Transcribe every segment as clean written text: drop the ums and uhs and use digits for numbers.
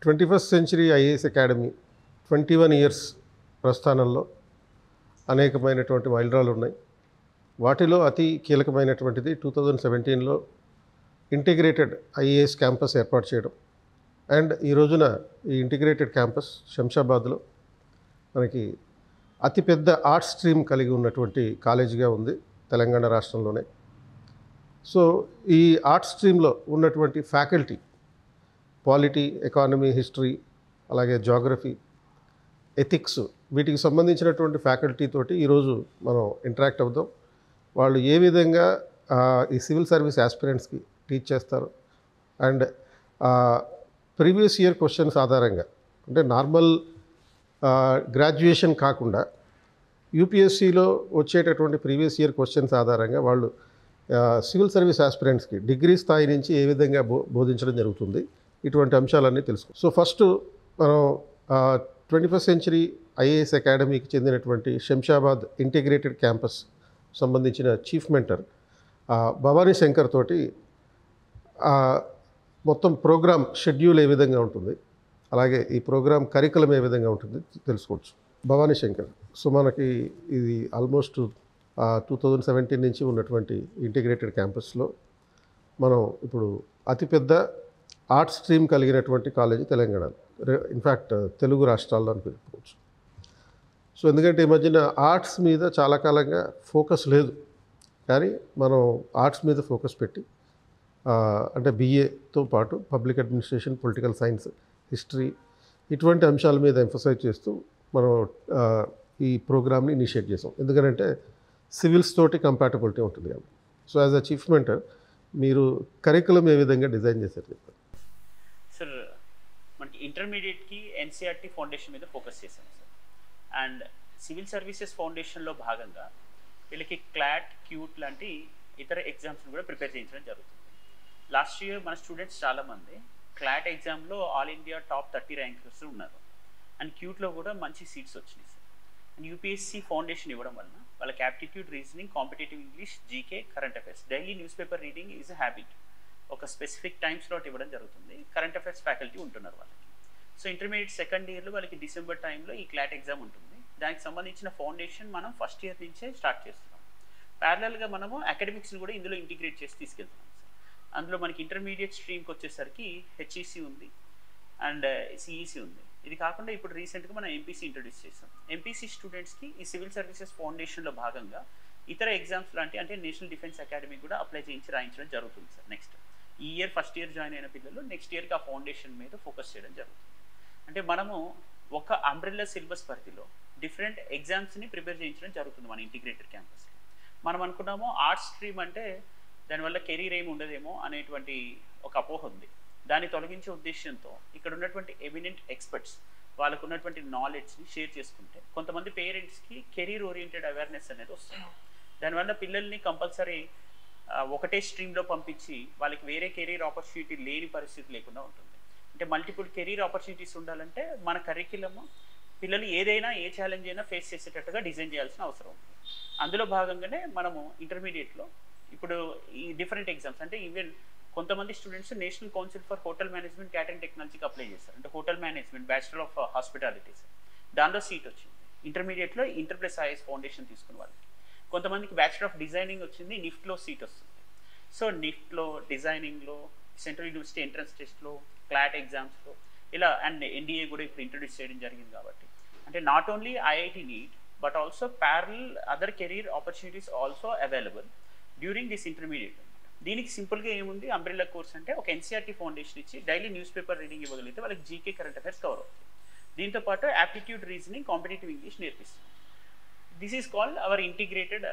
21st century IAS academy 21 years ప్రస్థానంలో అనేకమైనటువంటి మైలురాళ్ళు ఉన్నాయి. వాటిలో అతి కీలకమైనటువంటిది 2017లో ఇంటిగ్రేటెడ్ ఐఏఎస్ క్యాంపస్ ఏర్పాటు చేయడం. అండ్ ఈ రోజున ఈ ఇంటిగ్రేటెడ్ క్యాంపస్ శంషాబాద్లో మనకి అతిపెద్ద ఆర్ట్స్ స్ట్రీమ్ కలిగి ఉన్నటువంటి కాలేజీగా ఉంది తెలంగాణ రాష్ట్రంలోనే. సో ఈ ఆర్ట్స్ స్ట్రీమ్లో ఉన్నటువంటి ఫ్యాకల్టీ పాలిటీ, ఎకానమీ, హిస్టరీ, అలాగే జాగ్రఫీ, ఎథిక్స్, వీటికి సంబంధించినటువంటి ఫ్యాకల్టీ తోటి ఈరోజు మనం ఇంటరాక్ట్ అవుదాం. వాళ్ళు ఏ విధంగా ఈ సివిల్ సర్వీస్ ఆస్పిరెంట్స్కి టీచ్ చేస్తారు అండ్ ప్రీవియస్ ఇయర్ క్వశ్చన్స్ ఆధారంగా, అంటే నార్మల్ గ్రాడ్యుయేషన్ కాకుండా యూపీఎస్సీలో వచ్చేటటువంటి ప్రీవియస్ ఇయర్ క్వశ్చన్స్ ఆధారంగా వాళ్ళు సివిల్ సర్వీస్ ఆస్పిరెంట్స్కి డిగ్రీ స్థాయి నుంచి ఏ విధంగా బోధించడం జరుగుతుంది, ఇటువంటి అంశాలన్నీ తెలుసుకో. సో ఫస్ట్ మనం 21st సెంచరీ ఐఏఎస్ అకాడమీకి చెందినటువంటి శంషాబాద్ ఇంటిగ్రేటెడ్ క్యాంపస్ సంబంధించిన చీఫ్ మెంటర్ భవానీ శంకర్ తోటి మొత్తం ప్రోగ్రామ్ షెడ్యూల్ ఏ విధంగా ఉంటుంది, అలాగే ఈ ప్రోగ్రామ్ కరికులం ఏ విధంగా ఉంటుంది తెలుసుకోవచ్చు. భవానీ శంకర్, సో మనకి ఇది ఆల్మోస్ట్ 2017 నుంచి ఉన్నటువంటి ఇంటిగ్రేటెడ్ క్యాంపస్లో మనం ఇప్పుడు అతిపెద్ద ఆర్ట్స్ స్ట్రీమ్ కలిగినటువంటి కాలేజీ తెలంగాణలో, ఇన్ఫ్యాక్ట్ తెలుగు రాష్ట్రాల్లో అని చెప్పుకోవచ్చు. సో ఎందుకంటే ఈ మధ్యన ఆర్ట్స్ మీద చాలా కాలంగా ఫోకస్ లేదు, కానీ మనం ఆర్ట్స్ మీద ఫోకస్ పెట్టి అంటే బీఏతో పాటు public administration, political science, history, ఇటువంటి అంశాల మీద ఎంఫసైజ్ చేస్తూ మనం ఈ ప్రోగ్రామ్ని ఇనిషియేట్ చేసాం. ఎందుకంటే సివిల్స్ తోటి కంపాటబిలిటీ ఉంటుంది కాబట్టి. So as a chief mentor మీరు కరికులం ఏ విధంగా డిజైన్ చేశారు చెప్పండి. సార్, మనకి ఇంటర్మీడియట్కి ఎన్సీఆర్టీ ఫౌండేషన్ మీద ఫోకస్ చేశాం సార్. అండ్ సివిల్ సర్వీసెస్ ఫౌండేషన్లో భాగంగా వీళ్ళకి క్లాట్, క్యూట్ లాంటి ఇతర ఎగ్జామ్స్ని కూడా ప్రిపేర్ చేయించడం జరుగుతుంది. లాస్ట్ ఇయర్ మన స్టూడెంట్స్ చాలామంది క్లాట్ ఎగ్జామ్లో ఆల్ ఇండియా టాప్ 30 ర్యాంకర్స్ ఉన్నారు. అండ్ క్యూట్లో కూడా మంచి సీట్స్ వచ్చినాయి సార్. అండ్ యూపీఎస్సీ ఫౌండేషన్ ఇవ్వడం వలన వాళ్ళకి aptitude, reasoning, competitive English, GK, current affairs, daily news paper reading is a habit ఒక స్పెసిఫిక్ టైం స్లాట్ ఇవ్వడం జరుగుతుంది. కరెంట్ అఫైర్స్ ఫ్యాకల్టీ ఉంటున్నారు వాళ్ళకి. సో ఇంటర్మీడియట్ సెకండ్ ఇయర్లో వాళ్ళకి డిసెంబర్ టైంలో ఈ క్లాట్ ఎగ్జామ్ ఉంటుంది. దానికి సంబంధించిన ఫౌండేషన్ మనం ఫస్ట్ ఇయర్ నుంచే స్టార్ట్ చేస్తున్నాం. ప్యారలల్గా మనము అకాడమిక్స్ని కూడా ఇందులో ఇంటిగ్రేట్ చేసి తీసుకెళ్తున్నాం సార్. అందులో మనకి ఇంటర్మీడియట్ స్ట్రీమ్కి వచ్చేసరికి హెచ్ఈసి ఉంది అండ్ సిఈసి ఉంది. ఇది కాకుండా ఇప్పుడు రీసెంట్గా మనం ఎంపీసీ ఇంట్రొడ్యూస్ చేసాం. ఎంపీసీ స్టూడెంట్స్కి ఈ సివిల్ సర్వీసెస్ ఫౌండేషన్లో భాగంగా ఇతర ఎగ్జామ్స్ లాంటి అంటే నేషనల్ డిఫెన్స్ అకాడమీ కూడా అప్లై చేయించి రాయించడం జరుగుతుంది సార్. నెక్స్ట్ ఈ ఇయర్ ఫస్ట్ ఇయర్ జాయిన్ అయిన పిల్లలు నెక్స్ట్ ఇయర్కి ఆ ఫౌండేషన్ మీద ఫోకస్ చేయడం జరుగుతుంది. అంటే మనము ఒక అంబ్రెల్లా సిలబస్ పరిధిలో డిఫరెంట్ ఎగ్జామ్స్ని ప్రిపేర్ చేయించడం జరుగుతుంది మన ఇంటిగ్రేటెడ్ క్యాంపస్లో. మనం అనుకున్నాము ఆర్ట్స్ స్ట్రీమ్ అంటే దానివల్ల కెరీర్ ఏమి ఉండదేమో అనేటువంటి ఒక అపోహ ఉంది. దాన్ని తొలగించే ఉద్దేశంతో ఇక్కడ ఉన్నటువంటి ఎమినెంట్ ఎక్స్పర్ట్స్ వాళ్ళకు ఉన్నటువంటి నాలెడ్జ్ని షేర్ చేసుకుంటే కొంతమంది పేరెంట్స్కి కెరీర్ ఓరియంటెడ్ అవేర్నెస్ అనేది వస్తుంది. దానివల్ల పిల్లల్ని కంపల్సరీ ఒకటే స్ట్రీమ్లో పంపించి వాళ్ళకి వేరే కెరీర్ ఆపర్చునిటీ లేని పరిస్థితి లేకుండా ఉంటుంది. అంటే మల్టిపుల్ కెరీర్ ఆపర్చునిటీస్ ఉండాలంటే మన కరిక్యులము పిల్లలు ఏదైనా ఏ ఛాలెంజ్ అయినా ఫేస్ చేసేటట్టుగా డిజైన్ చేయాల్సిన అవసరం ఉంది. అందులో భాగంగానే మనము ఇంటర్మీడియట్లో ఇప్పుడు ఈ డిఫరెంట్ ఎగ్జామ్స్ అంటే ఈవెన్ కొంతమంది students national council for hotel management, catering టెక్నాలజీకి అప్లై చేస్తారు. అంటే hotel management, bachelor of hospitalities, దానిలో సీట్ వచ్చింది. ఇంటర్మీడియట్లో ఇంటర్ ప్లస్ ఐఎస్ ఫౌండేషన్ తీసుకున్న వాళ్ళకి. కొంతమందికి బ్యాచిలర్ ఆఫ్ డిజైనింగ్ వచ్చింది, నిఫ్ట్లో సీట్ వస్తుంది. సో నిఫ్ట్లో, డిజైనింగ్లో, సెంట్రల్ యూనివర్సిటీ ఎంట్రన్స్ టెస్ట్లో, క్లాట్ ఎగ్జామ్స్లో ఇలా అండ్ ఎన్డీఏ కూడా ఇప్పుడు ఇంట్రొడ్యూస్ చేయడం జరిగింది. కాబట్టి అంటే not only IIT NEET but also parallel other career opportunities also available during this intermediate. దీనికి సింపుల్గా ఏముంది, అంబ్రెల్లా కోర్స్ అంటే ఒక ఎన్సీఆర్టీ ఫౌండేషన్ ఇచ్చి డైలీ న్యూస్ పేపర్ రీడింగ్ ఇవ్వగలిగితే వాళ్ళకి జీకే, కరెంట్ అఫైర్స్ కవర్ అవుతాయి. దీంతోపాటు యాప్టిట్యూడ్, రీజనింగ్, కాంపిటేటివ్ ఇంగ్లీష్ నేర్పిస్తుంది. This is called our integrated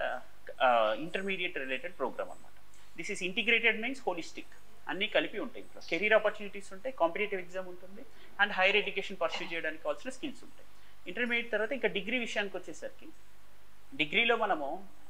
intermediate related programme అనమాట. This is integrated means holistic, అన్నీ కలిపి ఉంటాయి. ఇంట్లో కెరీర్ ఆపర్చునిటీస్ ఉంటాయి, కాంపిటేటివ్ ఎగ్జామ్ ఉంటుంది అండ్ హైయర్ ఎడ్యుకేషన్ పర్సూ చేయడానికి కావాల్సిన స్కిల్స్ ఉంటాయి. ఇంటర్మీడియట్ తర్వాత ఇంకా డిగ్రీ విషయానికి వచ్చేసరికి డిగ్రీలో మనము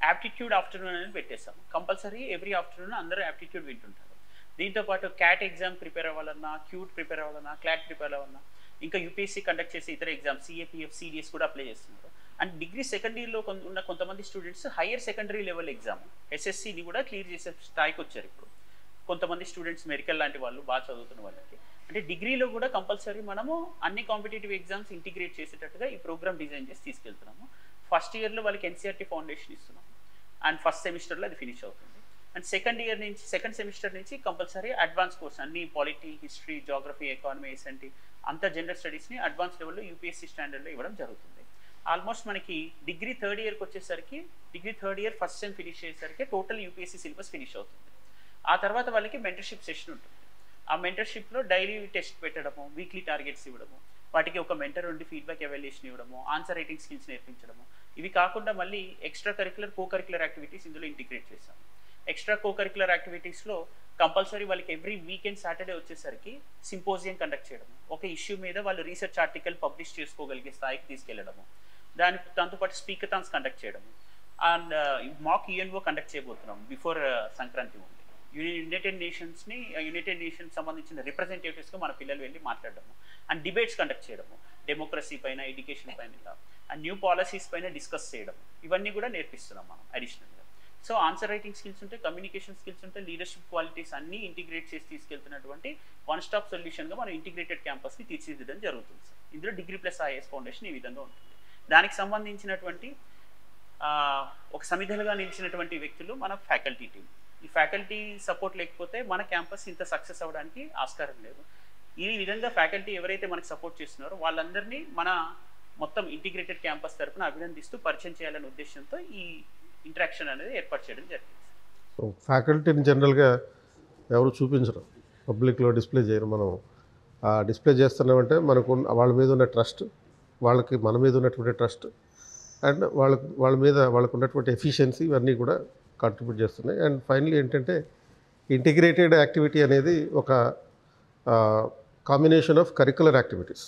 యాప్టిట్యూడ్ ఆఫ్టర్నూన్ అనేది పెట్టేస్తాము. కంపల్సరీ ఎవ్రీ ఆఫ్టర్నూన్ అందరూ యాప్టిట్యూడ్ వింటుంటారు. దీంతోపాటు క్యాట్ ఎగ్జామ్ ప్రిపేర్ అవ్వాలన్నా, క్యూట్ ప్రిపేర్ అవ్వాలన్నా, క్లాట్ ప్రిపేర్ అవ్వాలన్నా, ఇంకా యూపీఎస్సీ కండక్ట్ చేసే ఇతర ఎగ్జామ్ సిఏపిఎఫ్, సిడిఎస్ కూడా అప్లై చేస్తున్నారు. అండ్ డిగ్రీ సెకండ్ ఇయర్లో ఉన్న కొంతమంది students higher secondary level exam ఎస్ఎస్సిని కూడా క్లియర్ చేసే స్థాయికి వచ్చారు. ఇప్పుడు కొంతమంది స్టూడెంట్స్ మెడికల్ లాంటి వాళ్ళు బాగా చదువుతున్న వాళ్ళకి అంటే డిగ్రీలో కూడా కంపల్సరీ మనము అన్ని కాంపిటేటివ్ ఎగ్జామ్స్ ఇంటిగ్రేట్ చేసేటట్టుగా ఈ ప్రోగ్రామ్ డిజైన్ చేసి తీసుకెళ్తున్నాము. ఫస్ట్ ఇయర్లో వాళ్ళకి ఎన్సీఆర్టీ ఫౌండేషన్ ఇస్తున్నాము అండ్ ఫస్ట్ సెమిస్టర్లో అది ఫినిష్ అవుతుంది. అండ్ సెకండ్ సెమిస్టర్ నుంచి కంపల్సరీ అడ్వాన్స్ కోర్స్ అన్ని polity, history, geography, economy, SNT అంతా జనరల్ స్టడీస్ని అడ్వాన్స్ లెవెల్లో యూపీఎస్సీ స్టాండర్డ్లో ఇవ్వడం జరుగుతుంది. ఆల్మోస్ట్ మనకి డిగ్రీ థర్డ్ ఇయర్కి వచ్చేసరికి ఫస్ట్ సెమ్ ఫినిష్ చేసేసరికి టోటల్ యూపీఎస్సీ సిలబస్ ఫినిష్ అవుతుంది. ఆ తర్వాత వాళ్ళకి మెంటర్షిప్ సెషన్ ఉంటుంది. ఆ మెంటర్షిప్లో డైలీ టెస్ట్ పెట్టడము, వీక్లీ టార్గెట్స్ ఇవ్వడము, వాటికి ఒక మెంటర్ ఉండి ఫీడ్బ్యాక్ ఎవాల్యుయేషన్ ఇవ్వడము, ఆన్సర్ రైటింగ్ స్కిల్స్ నేర్పించడము. ఇవి కాకుండా మళ్ళీ extra curricular, co curricular activities ఇందులో ఇంటిగ్రేట్ చేశాము. ఎక్స్ట్రా కో కరిక్యులర్ యాక్టివిటీస్లో కంపల్సరీ వాళ్ళకి ఎవ్రీ వీకెండ్ సాటర్డే వచ్చేసరికి సింపోజియం కండక్ట్ చేయడము, ఒక ఇష్యూ మీద వాళ్ళు రీసెర్చ్ ఆర్టికల్ పబ్లిష్ చేసుకోగలిగే స్థాయికి తీసుకెళ్లడము, దాంతోపాటు స్పీకథాన్స్ కండక్ట్ చేయడము, అండ్ మాక్ యుఎన్ఓ కండక్ట్ చేయబోతున్నాము బిఫోర్ సంక్రాంతి ఉంది. యునైటెడ్ నేషన్స్ సంబంధించిన రిప్రజెంటేటివ్స్గా మన పిల్లలు వెళ్ళి మాట్లాడడము, అండ్ డిబేట్స్ కండక్ట్ చేయడము, డెమోక్రసీ పైన, ఎడ్యుకేషన్ పైన, ఇలా అండ్ న్యూ పాలసీస్ పైన డిస్కస్ చేయడం, ఇవన్నీ కూడా నేర్పిస్తున్నాం మనం అడిషనల్గా. సో ఆన్సర్ రైటింగ్ స్కిల్స్ ఉంటాయి, కమ్యూనికేషన్ స్కిల్స్ ఉంటాయి, లీడర్షిప్ క్వాలిటీస్ అన్నీ ఇంటిగ్రేట్ చేసి తీసుకెళ్తున్నటువంటి వన్ స్టాప్ సొల్యూషన్గా మనం ఇంటిగ్రేటెడ్ క్యాంపస్ని తీర్చిదిద్దడం జరుగుతుంది సార్. ఇందులో డిగ్రీ ప్లస్ ఐఏఎస్ ఫౌండేషన్ ఈ విధంగా ఉంటుంది. దానికి సంబంధించినటువంటి ఒక సమిధలుగా నిలిచినటువంటి వ్యక్తులు మన ఫ్యాకల్టీ టీం. ఈ ఫ్యాకల్టీ సపోర్ట్ లేకపోతే మన క్యాంపస్ ఇంత సక్సెస్ అవ్వడానికి ఆస్కారం లేదు. ఈ విధంగా ఫ్యాకల్టీ ఎవరైతే మనకు సపోర్ట్ చేస్తున్నారో వాళ్ళందరినీ మన మొత్తం ఇంటిగ్రేటెడ్ క్యాంపస్ తరఫున అభినందిస్తూ పరిచయం చేయాలనే ఉద్దేశంతో ఈ ఇంటరాక్షన్ అనేది ఏర్పాటు చేయడం జరిగింది. సో ఫ్యాకల్టీని జనరల్గా ఎవరు చూపించరు, పబ్లిక్లో డిస్ప్లే చేయరు. మనం ఆ డిస్ప్లే చేస్తున్నామంటే మనకు వాళ్ళ మీద ఉన్న ట్రస్ట్, వాళ్ళకి మన మీద ఉన్నటువంటి ట్రస్ట్, అండ్ వాళ్ళకు ఉన్నటువంటి ఎఫిషియన్సీ, ఇవన్నీ కూడా కాంట్రిబ్యూట్ చేస్తున్నాయి. అండ్ ఫైనలీ ఏంటంటే ఇంటిగ్రేటెడ్ యాక్టివిటీ అనేది ఒక combination of curricular activities,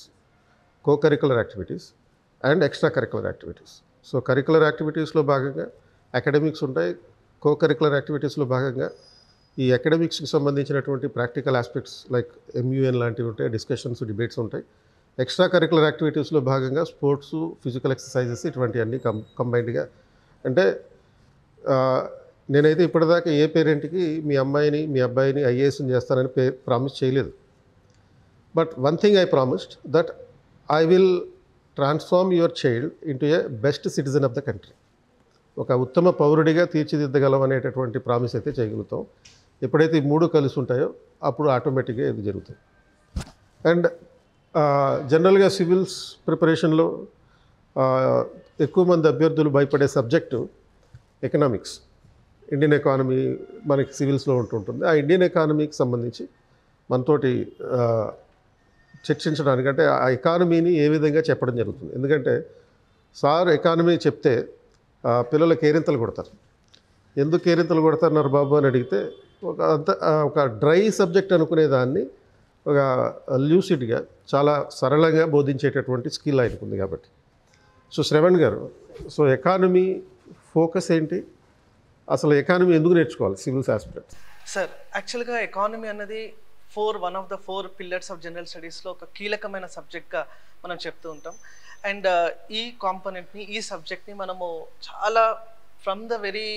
co curricular activities and extra curricular activities. So curricular యాక్టివిటీస్లో భాగంగా అకాడమిక్స్ ఉంటాయి, కో కరికులర్ యాక్టివిటీస్లో భాగంగా ఈ అకాడమిక్స్కి సంబంధించినటువంటి ప్రాక్టికల్ ఆస్పెక్ట్స్ లైక్ ఎంయూఎన్ లాంటివి ఉంటాయి, డిస్కషన్స్, డిబేట్స్ ఉంటాయి. ఎక్స్ట్రా కరికులర్ యాక్టివిటీస్లో భాగంగా స్పోర్ట్స్, ఫిజికల్ ఎక్సర్సైజెస్, ఇటువంటివన్నీ కంబైన్డ్గా. అంటే నేనైతే ఇప్పటిదాకా ఏ పేరెంట్కి మీ అమ్మాయిని, మీ అబ్బాయిని ఐఏఎస్ని చేస్తానని ప్రామిస్ చేయలేదు. But one thing I promised, that I will transform your child into A best citizen of the country. ఒక ఉత్తమ పౌరుడిగా తీర్చిదిద్దగలం అనేటటువంటి ప్రామిస్ అయితే చేయగలుగుతాం. ఎప్పుడైతే ఈ మూడు కలిసి ఉంటాయో అప్పుడు ఆటోమేటిక్గా ఇది జరుగుతుంది. అండ్ జనరల్గా సివిల్స్ ప్రిపరేషన్లో ఎక్కువ మంది అభ్యర్థులు భయపడే సబ్జెక్టు ఎకనామిక్స్. ఇండియన్ ఎకానమీ మనకి సివిల్స్లో ఉంటుంటుంది. ఆ ఇండియన్ ఎకానమీకి సంబంధించి మనతోటి చర్చించడానికి, అంటే ఆ ఎకానమీని ఏ విధంగా చెప్పడం జరుగుతుంది. ఎందుకంటే సార్ ఎకానమీ చెప్తే పిల్లలు కేరింతలు కొడతారు. ఎందుకు కేరింతలు కొడతారన్నారు బాబు అని అడిగితే ఒక డ్రై సబ్జెక్ట్ అనుకునేదాన్ని ఒక ల్యూసిడ్గా చాలా సరళంగా బోధించేటటువంటి స్కిల్ ఆయనకుంది కాబట్టి. సో శ్రవణ్ గారు, సో ఎకానమీ ఫోకస్ ఏంటి, అసలు ఎకానమీ ఎందుకు నేర్చుకోవాలి సివిల్స్ ఆస్పిరెంట్స్? సార్ యాక్చువల్గా ఎకానమీ అన్నది one of the 4 pillars of general స్టడీస్లో ఒక కీలకమైన సబ్జెక్ట్గా మనం చెప్తూ ఉంటాం. అండ్ ఈ కాంపోనెంట్ని, ఈ సబ్జెక్ట్ని మనము చాలా ఫ్రమ్ ద వెరీ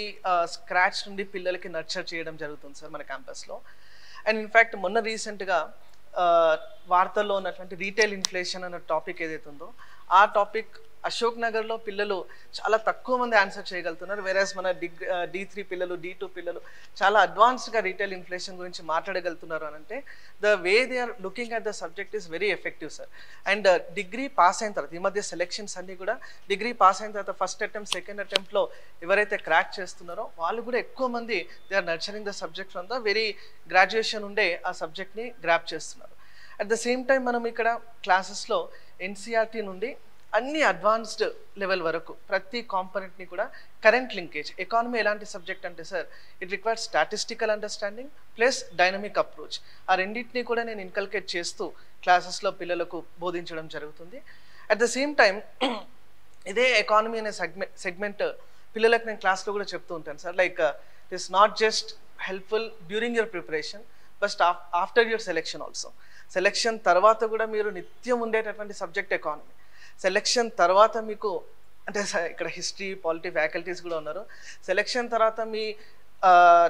స్క్రాచ్ నుండి పిల్లలకి నర్చర్ చేయడం జరుగుతుంది సార్ మన క్యాంపస్లో. అండ్ ఇన్ఫ్యాక్ట్ మొన్న రీసెంట్గా వార్తల్లో ఉన్నటువంటి రీటైల్ ఇన్ఫ్లేషన్ అన్న టాపిక్ ఏదైతే ఉందో ఆ టాపిక్ అశోక్ నగర్లో పిల్లలు చాలా తక్కువ మంది ఆన్సర్ చేయగలుగుతున్నారు. వేరేస్ మన D3 పిల్లలు, D2 పిల్లలు చాలా అడ్వాన్స్డ్గా రీటైల్ ఇన్ఫ్లేషన్ గురించి మాట్లాడగలుగుతున్నారు అని అంటే the way they are looking at the subject is very effective sir. And degree pass అయిన తర్వాత, ఈ మధ్య సెలెక్షన్స్ అన్నీ కూడా డిగ్రీ పాస్ అయిన తర్వాత ఫస్ట్ అటెంప్ట్, సెకండ్ అటెంప్ట్లో ఎవరైతే క్రాక్ చేస్తున్నారో వాళ్ళు కూడా ఎక్కువ మంది they are nurturing the subject from the very graduation ఉండే ఆ సబ్జెక్ట్ని గ్రాప్ చేస్తున్నారు. అట్ ద సేమ్ టైం మనం ఇక్కడ క్లాసెస్లో ఎన్సీఆర్టీ నుండి అన్ని అడ్వాన్స్డ్ లెవెల్ వరకు ప్రతి కాంపోనెంట్ని కూడా కరెంట్ లింకేజ్. ఎకానమీ ఎలాంటి సబ్జెక్ట్ అంటే sir, it requires statistical understanding plus dynamic approach. ఆ రెండింటినీ కూడా నేను ఇన్కల్కేట్ చేస్తూ క్లాసెస్లో పిల్లలకు బోధించడం జరుగుతుంది. అట్ ద సేమ్ టైం ఇదే ఎకానమీ అనే సెగ్మెంట్ పిల్లలకు నేను క్లాస్లో కూడా చెప్తూ ఉంటాను sir. Like it is not just helpful during your preparation but after your selection also. Selection తర్వాత కూడా మీరు నిత్యం ఉండేటటువంటి సబ్జెక్ట్ ఎకానమీ. సెలెక్షన్ తర్వాత మీకు అంటే ఇక్కడ హిస్టరీ, పాలిటీ ఫ్యాకల్టీస్ కూడా ఉన్నారు. సెలెక్షన్ తర్వాత మీ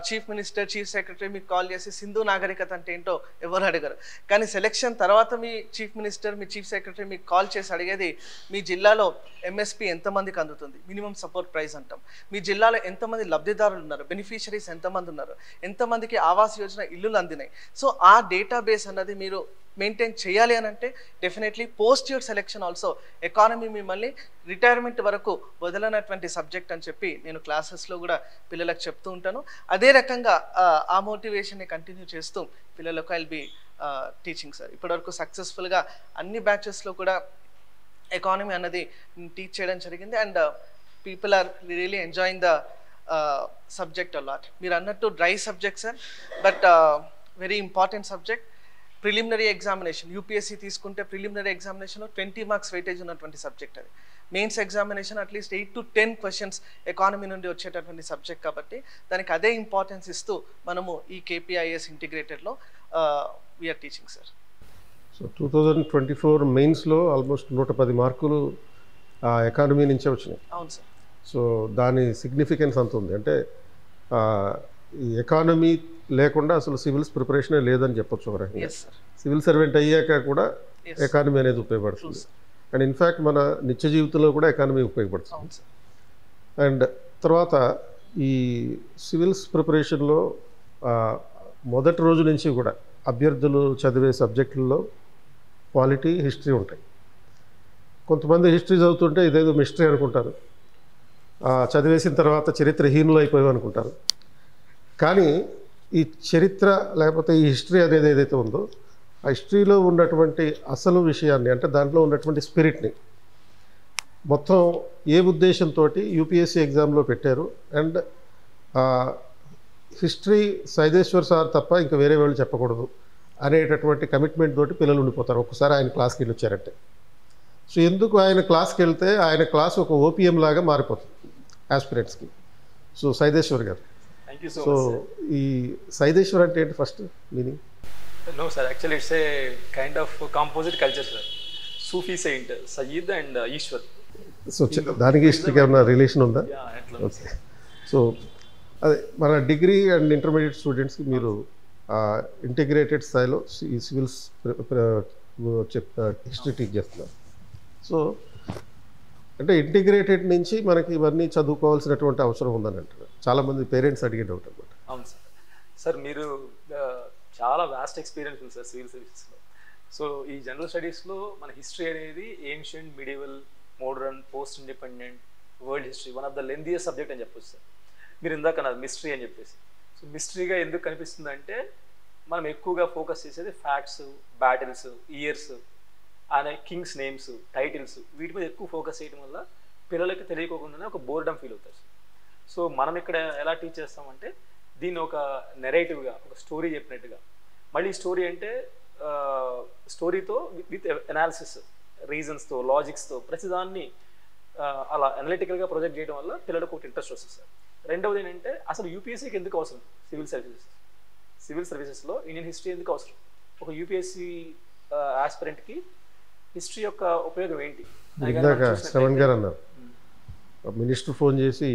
చీఫ్ మినిస్టర్, చీఫ్ సెక్రటరీ మీకు కాల్ చేసి సింధు నాగరికత అంటే ఏంటో ఎవరు అడగరు. కానీ సెలెక్షన్ తర్వాత మీ చీఫ్ మినిస్టర్, మీ చీఫ్ సెక్రటరీ మీకు కాల్ చేసి అడిగేది మీ జిల్లాలో ఎంఎస్పి ఎంతమందికి అందుతుంది, మినిమం సపోర్ట్ ప్రైస్ అంటాం, మీ జిల్లాలో ఎంతమంది లబ్ధిదారులు ఉన్నారు, బెనిఫిషరీస్ ఎంతమంది ఉన్నారు, ఎంతమందికి ఆవాస్ యోజన ఇల్లులు అందినాయి. సో ఆ డేటాబేస్ అన్నది మీరు మెయింటైన్ చేయాలి అని అంటే definitely post your selection also economy మిమ్మల్ని రిటైర్మెంట్ వరకు వదలనటువంటి సబ్జెక్ట్ అని చెప్పి నేను క్లాసెస్లో కూడా పిల్లలకు చెప్తూ ఉంటాను. అదే రకంగా ఆ మోటివేషన్ని కంటిన్యూ చేస్తూ పిల్లలకు ఐల్ బి టీచింగ్ సార్. ఇప్పటివరకు సక్సెస్ఫుల్గా అన్ని బ్యాచెస్లో కూడా ఎకానమీ అన్నది టీచ్ చేయడం జరిగింది. And people are really enjoying the subject a lot. మీరు అన్నట్టు dry subject sir, but very important subject. Preliminary examination UPSC తీసుకుంటే ప్రిలిమినరీ ఎగ్జామినేషన్లో 20 మార్క్స్ వెయిటేజ్ ఉన్నటువంటి సబ్జెక్ట్ అది. Mains examination at least 8 to 10 questions economy నుండి వచ్చేటటువంటి సబ్జెక్ట్ కాబట్టి దానికి అదే ఇంపార్టెన్స్ ఇస్తూ మనము ఈ కేపీఐఎస్ ఇంటిగ్రేటెడ్లో వీఆర్ టీచింగ్ సార్. సో 2024 మెయిన్స్లో ఆల్మోస్ట్ 110 మార్కులు ఎకానమీ నుంచే వచ్చినాయి. అవును సార్. సో దాని సిగ్నిఫికెన్స్ అంత ఉంది. అంటే ఈ ఎకానమీ లేకుండా అసలు సివిల్స్ ప్రిపరేషనే లేదని చెప్పొచ్చు ఒక రకంగా. సివిల్ సర్వెంట్ అయ్యాక కూడా ఎకానమీ అనేది ఉపయోగపడుతుంది. అండ్ ఇన్ఫ్యాక్ట్ మన నిత్య జీవితంలో కూడా ఎకానమీ ఉపయోగపడుతుంది. అండ్ తర్వాత ఈ సివిల్స్ ప్రిపరేషన్లో మొదటి రోజు నుంచి కూడా అభ్యర్థులు చదివే సబ్జెక్టుల్లో పాలిటీ, హిస్టరీ ఉంటాయి. కొంతమంది హిస్టరీ చదువుతుంటే ఇదేదో మిస్టరీ అనుకుంటారు, చదివేసిన తర్వాత చరిత్రహీనులు అయిపోయావు అనుకుంటారు. కానీ ఈ చరిత్ర లేకపోతే ఈ హిస్టరీ అనేది ఏదైతే ఉందో ఆ హిస్టరీలో ఉన్నటువంటి అసలు విషయాన్ని, అంటే దాంట్లో ఉన్నటువంటి స్పిరిట్ని మొత్తం ఏ ఉద్దేశంతో యూపీఎస్సీ ఎగ్జామ్లో పెట్టారు. అండ్ హిస్టరీ సైదేశ్వర్ సార్ తప్ప ఇంకా వేరే వాళ్ళు చెప్పకూడదు అనేటటువంటి కమిట్మెంట్ తోటి పిల్లలు ఉండిపోతారు ఒక్కసారి ఆయన క్లాస్కి వెళ్ళి వచ్చారంటే. సో ఎందుకు ఆయన క్లాస్కి వెళ్తే ఆయన క్లాస్ ఒక ఓపీఎం లాగా మారిపోతుంది ఆస్పిరెంట్స్కి. సో సైదేశ్వర్ గారు, సో ఈ సైదేశ్వర్ అంటే ఏంటి first meaning? No sir, actually it's a kind of composite culture sir. Sufi saint Sayyid and Ishwar. So దానికి హిస్టరీకి ఏమైనా రిలేషన్ ఉందా? ఓకే. సో అదే మన డిగ్రీ అండ్ ఇంటర్మీడియట్ స్టూడెంట్స్కి మీరు ఇంటిగ్రేటెడ్ స్థాయిలో ఈ సివిల్స్ హిస్టరీ టీచ్ చేస్తున్నారు. సో అంటే ఇంటిగ్రేటెడ్ నుంచి మనకి ఇవన్నీ చదువుకోవాల్సినటువంటి అవసరం ఉందని అంటారు చాలామంది పేరెంట్స్ అడిగే డౌట్ అనమాట. అవును సార్. సార్ మీరు చాలా వాస్ట్ ఎక్స్పీరియన్స్ ఉంది సార్ సివిల్ సర్వీసెస్లో. సో ఈ జనరల్ స్టడీస్లో మన హిస్టరీ అనేది ancient, medieval, modern, post independent, world history one of the lengthiest subject అని చెప్పొచ్చు సార్. మీరు ఇందాక అన్నారు మిస్టరీ అని చెప్పేసి. సో మిస్టరీగా ఎందుకు కనిపిస్తుంది అంటే మనం ఎక్కువగా ఫోకస్ చేసేది ఫ్యాక్ట్స్, బ్యాటిల్స్, ఇయర్స్, అనే కింగ్స్ నేమ్స్, టైటిల్స్, వీటి మీద ఎక్కువ ఫోకస్ చేయడం వల్ల పిల్లలకి తెలియకోకుండానే ఒక బోర్డమ్ ఫీల్ అవుతారు. సో మనం ఇక్కడ ఎలా టీచ్ చేస్తామంటే దీన్ని ఒక నెరేటివ్గా, ఒక స్టోరీ చెప్పినట్టుగా, మళ్ళీ స్టోరీ అంటే స్టోరీతో విత్ అనాలిసిస్, రీజన్స్తో, లాజిక్స్తో ప్రతిదాన్ని అలా అనలిటికల్గా ప్రొజెక్ట్ చేయడం వల్ల పిల్లలకు ఒక ఇంట్రెస్ట్ వస్తుంది సార్. రెండవది ఏంటంటే అసలు యూపీఎస్సీకి ఎందుకు అవసరం సివిల్ సర్వీసెస్లో ఇండియన్ హిస్టరీ ఎందుకు అవసరం? ఒక యూపీఎస్సీ ఆస్పిరెంట్కి హిస్టరీ యొక్క ఉపయోగం ఏంటి? ఇందాక శ్రవణ్ గారు అన్నారు మినిస్టర్ ఫోన్ చేసి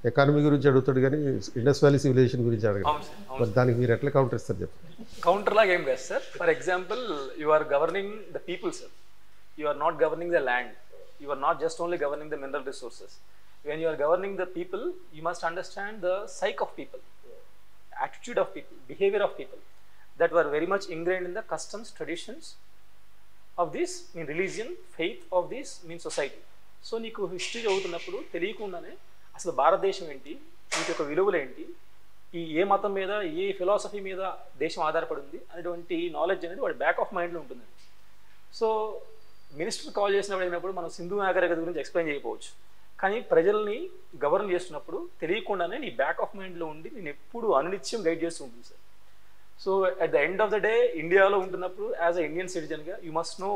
ఎకానమీ గురించి అడుగుతాడు కానీ ఇండస్ వ్యాలీ సివిలైజేషన్ గురించి అడగదు. మరి దానికి మీరు ఎట్లా కౌంటర్ ఇస్తారు చెప్పండి? కౌంటర్ లాగా ఏం కాదు sir. For example you are governing the people sir, you are not governing the land, you are not just only governing the mineral resources. When you are governing the people, you must understand the psyche of people, attitude of people, behavior of people that were very much ingrained in the customs, traditions of this mean religion, faith of this mean society. So నీకు history చదువుతున్నప్పుడు తెలియకుండానే అసలు భారతదేశం ఏంటి, వీటి యొక్క విలువలు ఏంటి, ఈ ఏ మతం మీద, ఏ ఫిలాసఫీ మీద దేశం ఆధారపడి ఉంది అనేటువంటి నాలెడ్జ్ అనేది వాడి బ్యాక్ ఆఫ్ మైండ్లో ఉంటుంది. సో మినిస్టర్ కాల్ చేసినప్పుడు మనం సింధు నాగరికత గురించి ఎక్స్ప్లెయిన్ చేయకపోవచ్చు, కానీ ప్రజల్ని గవర్న్ చేస్తున్నప్పుడు తెలియకుండానే నీ బ్యాక్ ఆఫ్ మైండ్లో ఉండి నేను ఎప్పుడు అనునిత్యం గైడ్ చేస్తూ ఉంటుంది sir. So at the end of the day ఇండియాలో ఉంటున్నప్పుడు యాజ్ అ ఇండియన్ సిటిజన్గా you must know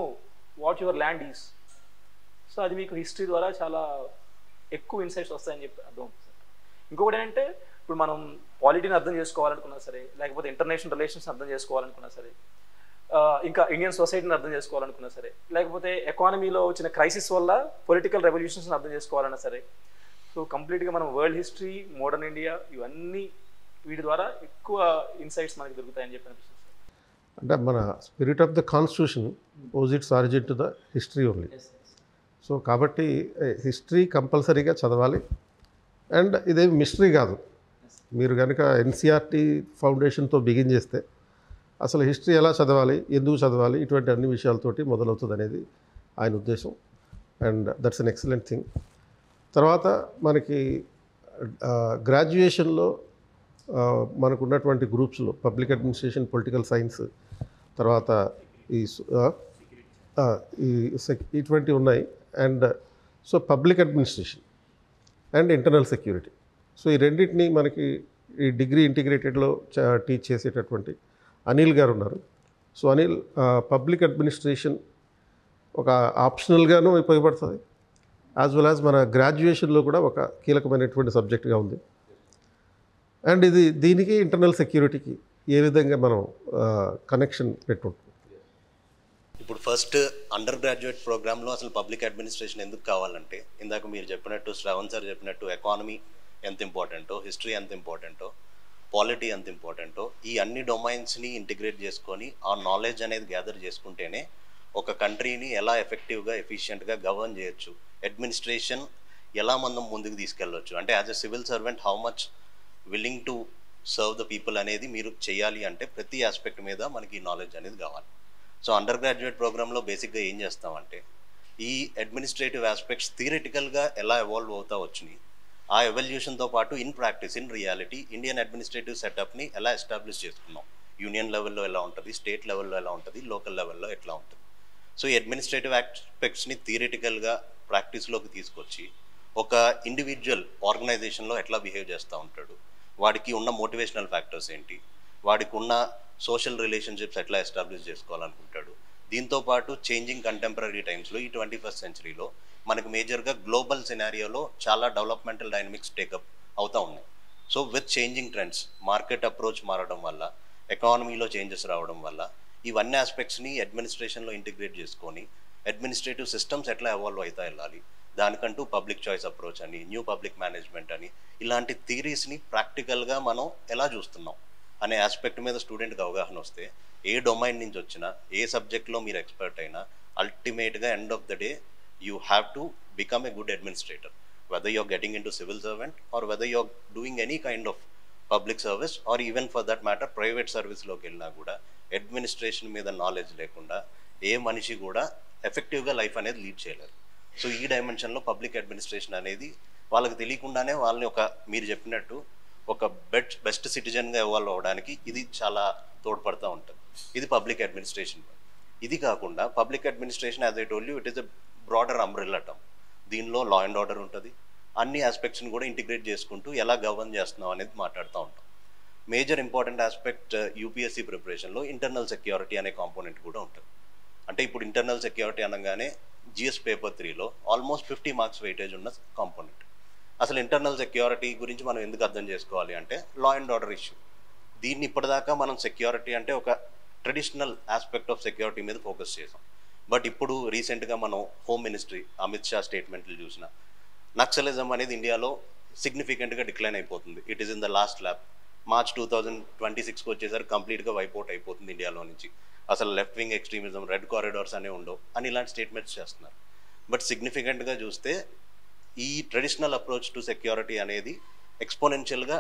what your land is. So అది మీకు హిస్టరీ ద్వారా చాలా ఎక్కువ ఇన్సైట్స్ వస్తాయని చెప్పి అర్థం అవుతుంది సార్. ఇంకొకటి ఏంటంటే ఇప్పుడు మనం పాలిటీని అర్థం చేసుకోవాలనుకున్నా సరే, లేకపోతే ఇంటర్నేషనల్ రిలేషన్స్ అర్థం చేసుకోవాలనుకున్నా సరే, ఇంకా ఇండియన్ సొసైటీని అర్థం చేసుకోవాలనుకున్నా సరే, లేకపోతే ఎకానమీలో వచ్చిన క్రైసిస్ వల్ల పొలిటికల్ రెవల్యూషన్స్ని అర్థం చేసుకోవాలన్నా సరే, సో కంప్లీట్గా మనం వరల్డ్ హిస్టరీ, మోడర్న్ ఇండియా ఇవన్నీ వీటి ద్వారా ఎక్కువ ఇన్సైట్స్ మనకి దొరుకుతాయని చెప్పి అనిపిస్తుంది సార్. అంటే మన spirit of the constitution ఓజ్ its origin to the history only. So కాబట్టి హిస్టరీ కంపల్సరీగా చదవాలి. అండ్ ఇదేమి మిస్టరీ కాదు. మీరు కనుక ఎన్సీఆర్టీ ఫౌండేషన్తో బిగిన్ చేస్తే అసలు హిస్టరీ ఎలా చదవాలి, ఎందుకు చదవాలి, ఇటువంటి అన్ని విషయాలతోటి మొదలవుతుంది అనేది ఆయన ఉద్దేశం. And that's an excellent thing. తర్వాత మనకి గ్రాడ్యుయేషన్లో మనకు ఉన్నటువంటి గ్రూప్స్లో పబ్లిక్ అడ్మినిస్ట్రేషన్, పొలిటికల్ సైన్స్, తర్వాత ఇటువంటి ఉన్నాయి. And so public administration and internal security. So ఈ రెండింటిని మనకి ఈ డిగ్రీ ఇంటిగ్రేటెడ్లో టీచ్ చేసేటటువంటి అనిల్ గారు ఉన్నారు. సో అనిల్ పబ్లిక్ అడ్మినిస్ట్రేషన్ ఒక ఆప్షనల్గానూ ఉపయోగపడుతుంది, యాజ్ వెల్ యాజ్ మన గ్రాడ్యుయేషన్లో కూడా ఒక కీలకమైనటువంటి సబ్జెక్ట్గా ఉంది. అండ్ దీనికి ఇంటర్నల్ సెక్యూరిటీకి ఏ విధంగా మనం కనెక్షన్ పెట్టుకుంటాం. ఇప్పుడు ఫస్ట్ అండర్ గ్రాడ్యుయేట్ ప్రోగ్రాంలో అసలు పబ్లిక్ అడ్మినిస్ట్రేషన్ ఎందుకు కావాలంటే, ఇందాక మీరు చెప్పినట్టు, శ్రవణ్ సార్ చెప్పినట్టు, ఎకానమీ ఎంత ఇంపార్టెంటో, హిస్టరీ ఎంత ఇంపార్టెంటో, పాలిటీ ఎంత ఇంపార్టెంటో, ఈ అన్ని డొమైన్స్ని ఇంటిగ్రేట్ చేసుకొని ఆ నాలెడ్జ్ అనేది గ్యాదర్ చేసుకుంటేనే ఒక కంట్రీని ఎలా ఎఫెక్టివ్గా, ఎఫిషియెంట్గా గవర్న్ చేయొచ్చు, అడ్మినిస్ట్రేషన్ ఎలా మనం ముందుకు తీసుకెళ్ళవచ్చు, అంటే as a civil servant how much willing to serve the people అనేది మీరు చేయాలి అంటే ప్రతి ఆస్పెక్ట్ మీద మనకి ఈ నాలెడ్జ్ అనేది కావాలి. సో అండర్ గ్రాడ్యుయేట్ ప్రోగ్రాంలో బేసిక్గా ఏం చేస్తామంటే ఈ అడ్మినిస్ట్రేటివ్ ఆస్పెక్ట్స్ థియరిటికల్గా ఎలా ఎవాల్వ్ అవుతా వచ్చినాయి, ఆ ఎవల్యూషన్తో పాటు in practice, in reality Indian administrative సెటప్ని ఎలా ఎస్టాబ్లిష్ చేసుకున్నాం, యూనియన్ లెవెల్లో ఎలా ఉంటుంది, స్టేట్ లెవెల్లో ఎలా ఉంటుంది, లోకల్ లెవెల్లో ఎట్లా ఉంటుంది. సో ఈ అడ్మినిస్ట్రేటివ్ ఆస్పెక్ట్స్ని థియరిటికల్గా ప్రాక్టీస్లోకి తీసుకొచ్చి ఒక ఇండివిజువల్ ఆర్గనైజేషన్లో ఎట్లా బిహేవ్ చేస్తూ ఉంటాడు, వాడికి ఉన్న మోటివేషనల్ ఫ్యాక్టర్స్ ఏంటి, వాడికి ఉన్న సోషల్ రిలేషన్షిప్స్ ఎట్లా ఎస్టాబ్లిష్ చేసుకోవాలనుకుంటాడు. దీంతోపాటు చేంజింగ్ కంటెంపరీ టైమ్స్లో ఈ 21st సెంచరీలో మనకు మేజర్గా గ్లోబల్ సినారియోలో చాలా డెవలప్మెంటల్ డైనమిక్స్ టేకప్ అవుతూ ఉన్నాయి. So with changing trends, market approach మారడం వల్ల, ఎకానమీలో చేంజెస్ రావడం వల్ల ఇవన్నీ ఆస్పెక్ట్స్ని అడ్మినిస్ట్రేషన్లో ఇంటిగ్రేట్ చేసుకొని అడ్మినిస్ట్రేటివ్ సిస్టమ్స్ ఎట్లా ఎవాల్వ్ అవుతా వెళ్ళాలి, దానికంటూ పబ్లిక్ చాయిస్ అప్రోచ్ అని, న్యూ పబ్లిక్ మేనేజ్మెంట్ అని, ఇలాంటి థియరీస్ని ప్రాక్టికల్గా మనం ఎలా చూస్తున్నాం అనే ఆస్పెక్ట్ మీద స్టూడెంట్కి అవగాహన వస్తే ఏ డొమైన్ నుంచి వచ్చినా, ఏ సబ్జెక్ట్లో మీరు ఎక్స్పర్ట్ అయినా, అల్టిమేట్గా end of the day you have to become a good administrator, whether you're getting into civil servant or whether you're doing any kind of public service or even for that matter private సర్వీస్లోకి వెళ్ళినా కూడా administration మీద knowledge లేకుండా ఏ మనిషి కూడా ఎఫెక్టివ్గా life అనేది lead చేయలేరు. సో ఈ డైమెన్షన్లో పబ్లిక్ అడ్మినిస్ట్రేషన్ అనేది వాళ్ళకి తెలియకుండానే వాళ్ళని ఒక, మీరు చెప్పినట్టు, ఒక బెస్ట్ సిటిజన్గా ఎవాల్వ్ అవ్వడానికి ఇది చాలా తోడ్పడుతూ ఉంటుంది. ఇది పబ్లిక్ అడ్మినిస్ట్రేషన్. ఇది కాకుండా public administration, as I told you, it is a broader umbrella term. దీనిలో లా అండ్ ఆర్డర్ ఉంటుంది, అన్ని ఆస్పెక్ట్స్ని కూడా ఇంటిగ్రేట్ చేసుకుంటూ ఎలా గవర్న్ చేస్తున్నాం అనేది మాట్లాడుతూ ఉంటాం. మేజర్ ఇంపార్టెంట్ ఆస్పెక్ట్ యూపీఎస్సీ ప్రిపరేషన్లో ఇంటర్నల్ సెక్యూరిటీ అనే కాంపోనెంట్ కూడా ఉంటుంది. అంటే ఇప్పుడు ఇంటర్నల్ సెక్యూరిటీ అనగానే జిఎస్ పేపర్ 3లో ఆల్మోస్ట్ 50 మార్క్స్ వెయిటేజ్ ఉన్న కాంపోనెంట్. అసలు ఇంటర్నల్ సెక్యూరిటీ గురించి మనం ఎందుకు అర్థం చేసుకోవాలి అంటే లా అండ్ ఆర్డర్ ఇష్యూ. దీన్ని ఇప్పటిదాకా మనం సెక్యూరిటీ అంటే ఒక ట్రెడిషనల్ ఆస్పెక్ట్ ఆఫ్ సెక్యూరిటీ మీద ఫోకస్ చేసాం. బట్ ఇప్పుడు రీసెంట్గా మనం హోమ్ మినిస్ట్రీ అమిత్ షా స్టేట్మెంట్లు చూసిన నక్సలిజం అనేది ఇండియాలో సిగ్నిఫికెంట్గా డిక్లైన్ అయిపోతుంది. It is in the last lap. March 2026కి వచ్చేసరికి కంప్లీట్గా వైపౌట్ అయిపోతుంది ఇండియాలో నుంచి. అసలు left wing extremism, red corridors అనేవి ఉండవు అని ఇలాంటి స్టేట్మెంట్స్ చేస్తున్నారు. బట్ సిగ్నిఫికెంట్గా చూస్తే ఈ ట్రెడిషనల్ అప్రోచ్ టు సెక్యూరిటీ అనేది ఎక్స్పోనెన్షియల్గా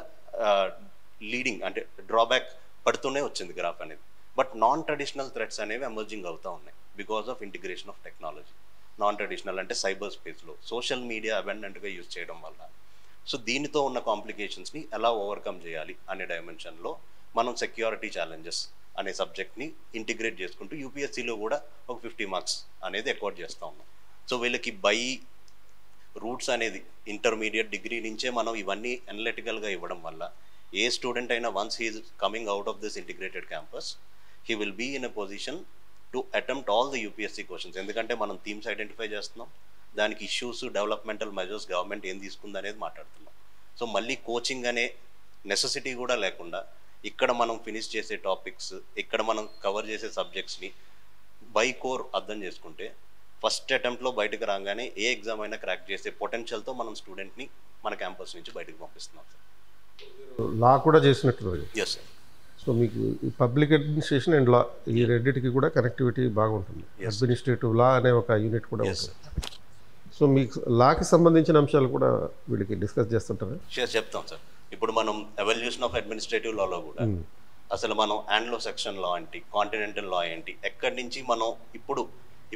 లీడింగ్, అంటే డ్రాబ్యాక్ పడుతూనే వచ్చింది గ్రాఫ్ అనేది. బట్ నాన్ ట్రెడిషనల్ థ్రెట్స్ అనేవి ఎమర్జింగ్ అవుతూ ఉన్నాయి because of integration of technology. Non traditional అంటే సైబర్ స్పేస్లో సోషల్ మీడియా అబెండెంట్గా యూజ్ చేయడం వల్ల. సో దీనితో ఉన్న కాంప్లికేషన్స్ని ఎలా ఓవర్కమ్ చేయాలి అనే డైమెన్షన్లో మనం సెక్యూరిటీ ఛాలెంజెస్ అనే సబ్జెక్ట్ని ఇంటిగ్రేట్ చేసుకుంటూ యూపీఎస్సీలో కూడా ఒక 50 మార్క్స్ అనేది అకార్డ్ చేస్తూ ఉన్నాం. సో వీళ్ళకి బై రూట్స్ అనేది ఇంటర్మీడియట్ డిగ్రీ నుంచే మనం ఇవన్నీ అనలిటికల్గా ఇవ్వడం వల్ల ఏ స్టూడెంట్ అయినా once he is coming out of this integrated campus he will be in a position to attempt all the UPSC questions. ఎందుకంటే మనం థీమ్స్ ఐడెంటిఫై చేస్తున్నాం, దానికి ఇష్యూస్, డెవలప్మెంటల్ మెజర్స్ గవర్నమెంట్ ఏం తీసుకుంది అనేది మాట్లాడుతున్నాం. సో మళ్ళీ కోచింగ్ అనే నెసెసిటీ కూడా లేకుండా ఇక్కడ మనం ఫినిష్ చేసే టాపిక్స్, ఇక్కడ మనం కవర్ చేసే సబ్జెక్ట్స్ని బై కోర్ అర్థం చేసుకుంటే ఫస్ట్ అటెంప్ట్లో బయటకు రాగానే ఏ ఎగ్జామ్ అయినా క్రాక్ చేసే పొటెన్షియల్తో మనం స్టూడెంట్ని మన క్యాంపస్ నుంచి బయటకు పంపిస్తున్నాం సార్. లా కూడా చేసినట్టున్నారు. Yes sir. సో మీకు ఈ పబ్లిక్ అడ్మినిస్ట్రేషన్ అండ్ లా ఈ రెండింటికి కూడా కనెక్టివిటీ బాగుంటుంది. అడ్మినిస్ట్రేటివ్ లా అనే ఒక యూనిట్ కూడా ఉంటుంది. సో మీకు లాకి సంబంధించిన అంశాలు కూడా వీళ్ళకి డిస్కస్ చేస్తుంటారు. చెప్తాం సార్. ఇప్పుడు మనం ఎవల్యూషన్ ఆఫ్ అడ్మినిస్ట్రేటివ్ లాలో కూడా అసలు మనం ఆంగ్లో సెక్షన్ లా ఏంటి, కాంటినెంటల్ లా ఏంటి, ఎక్కడి నుంచి మనం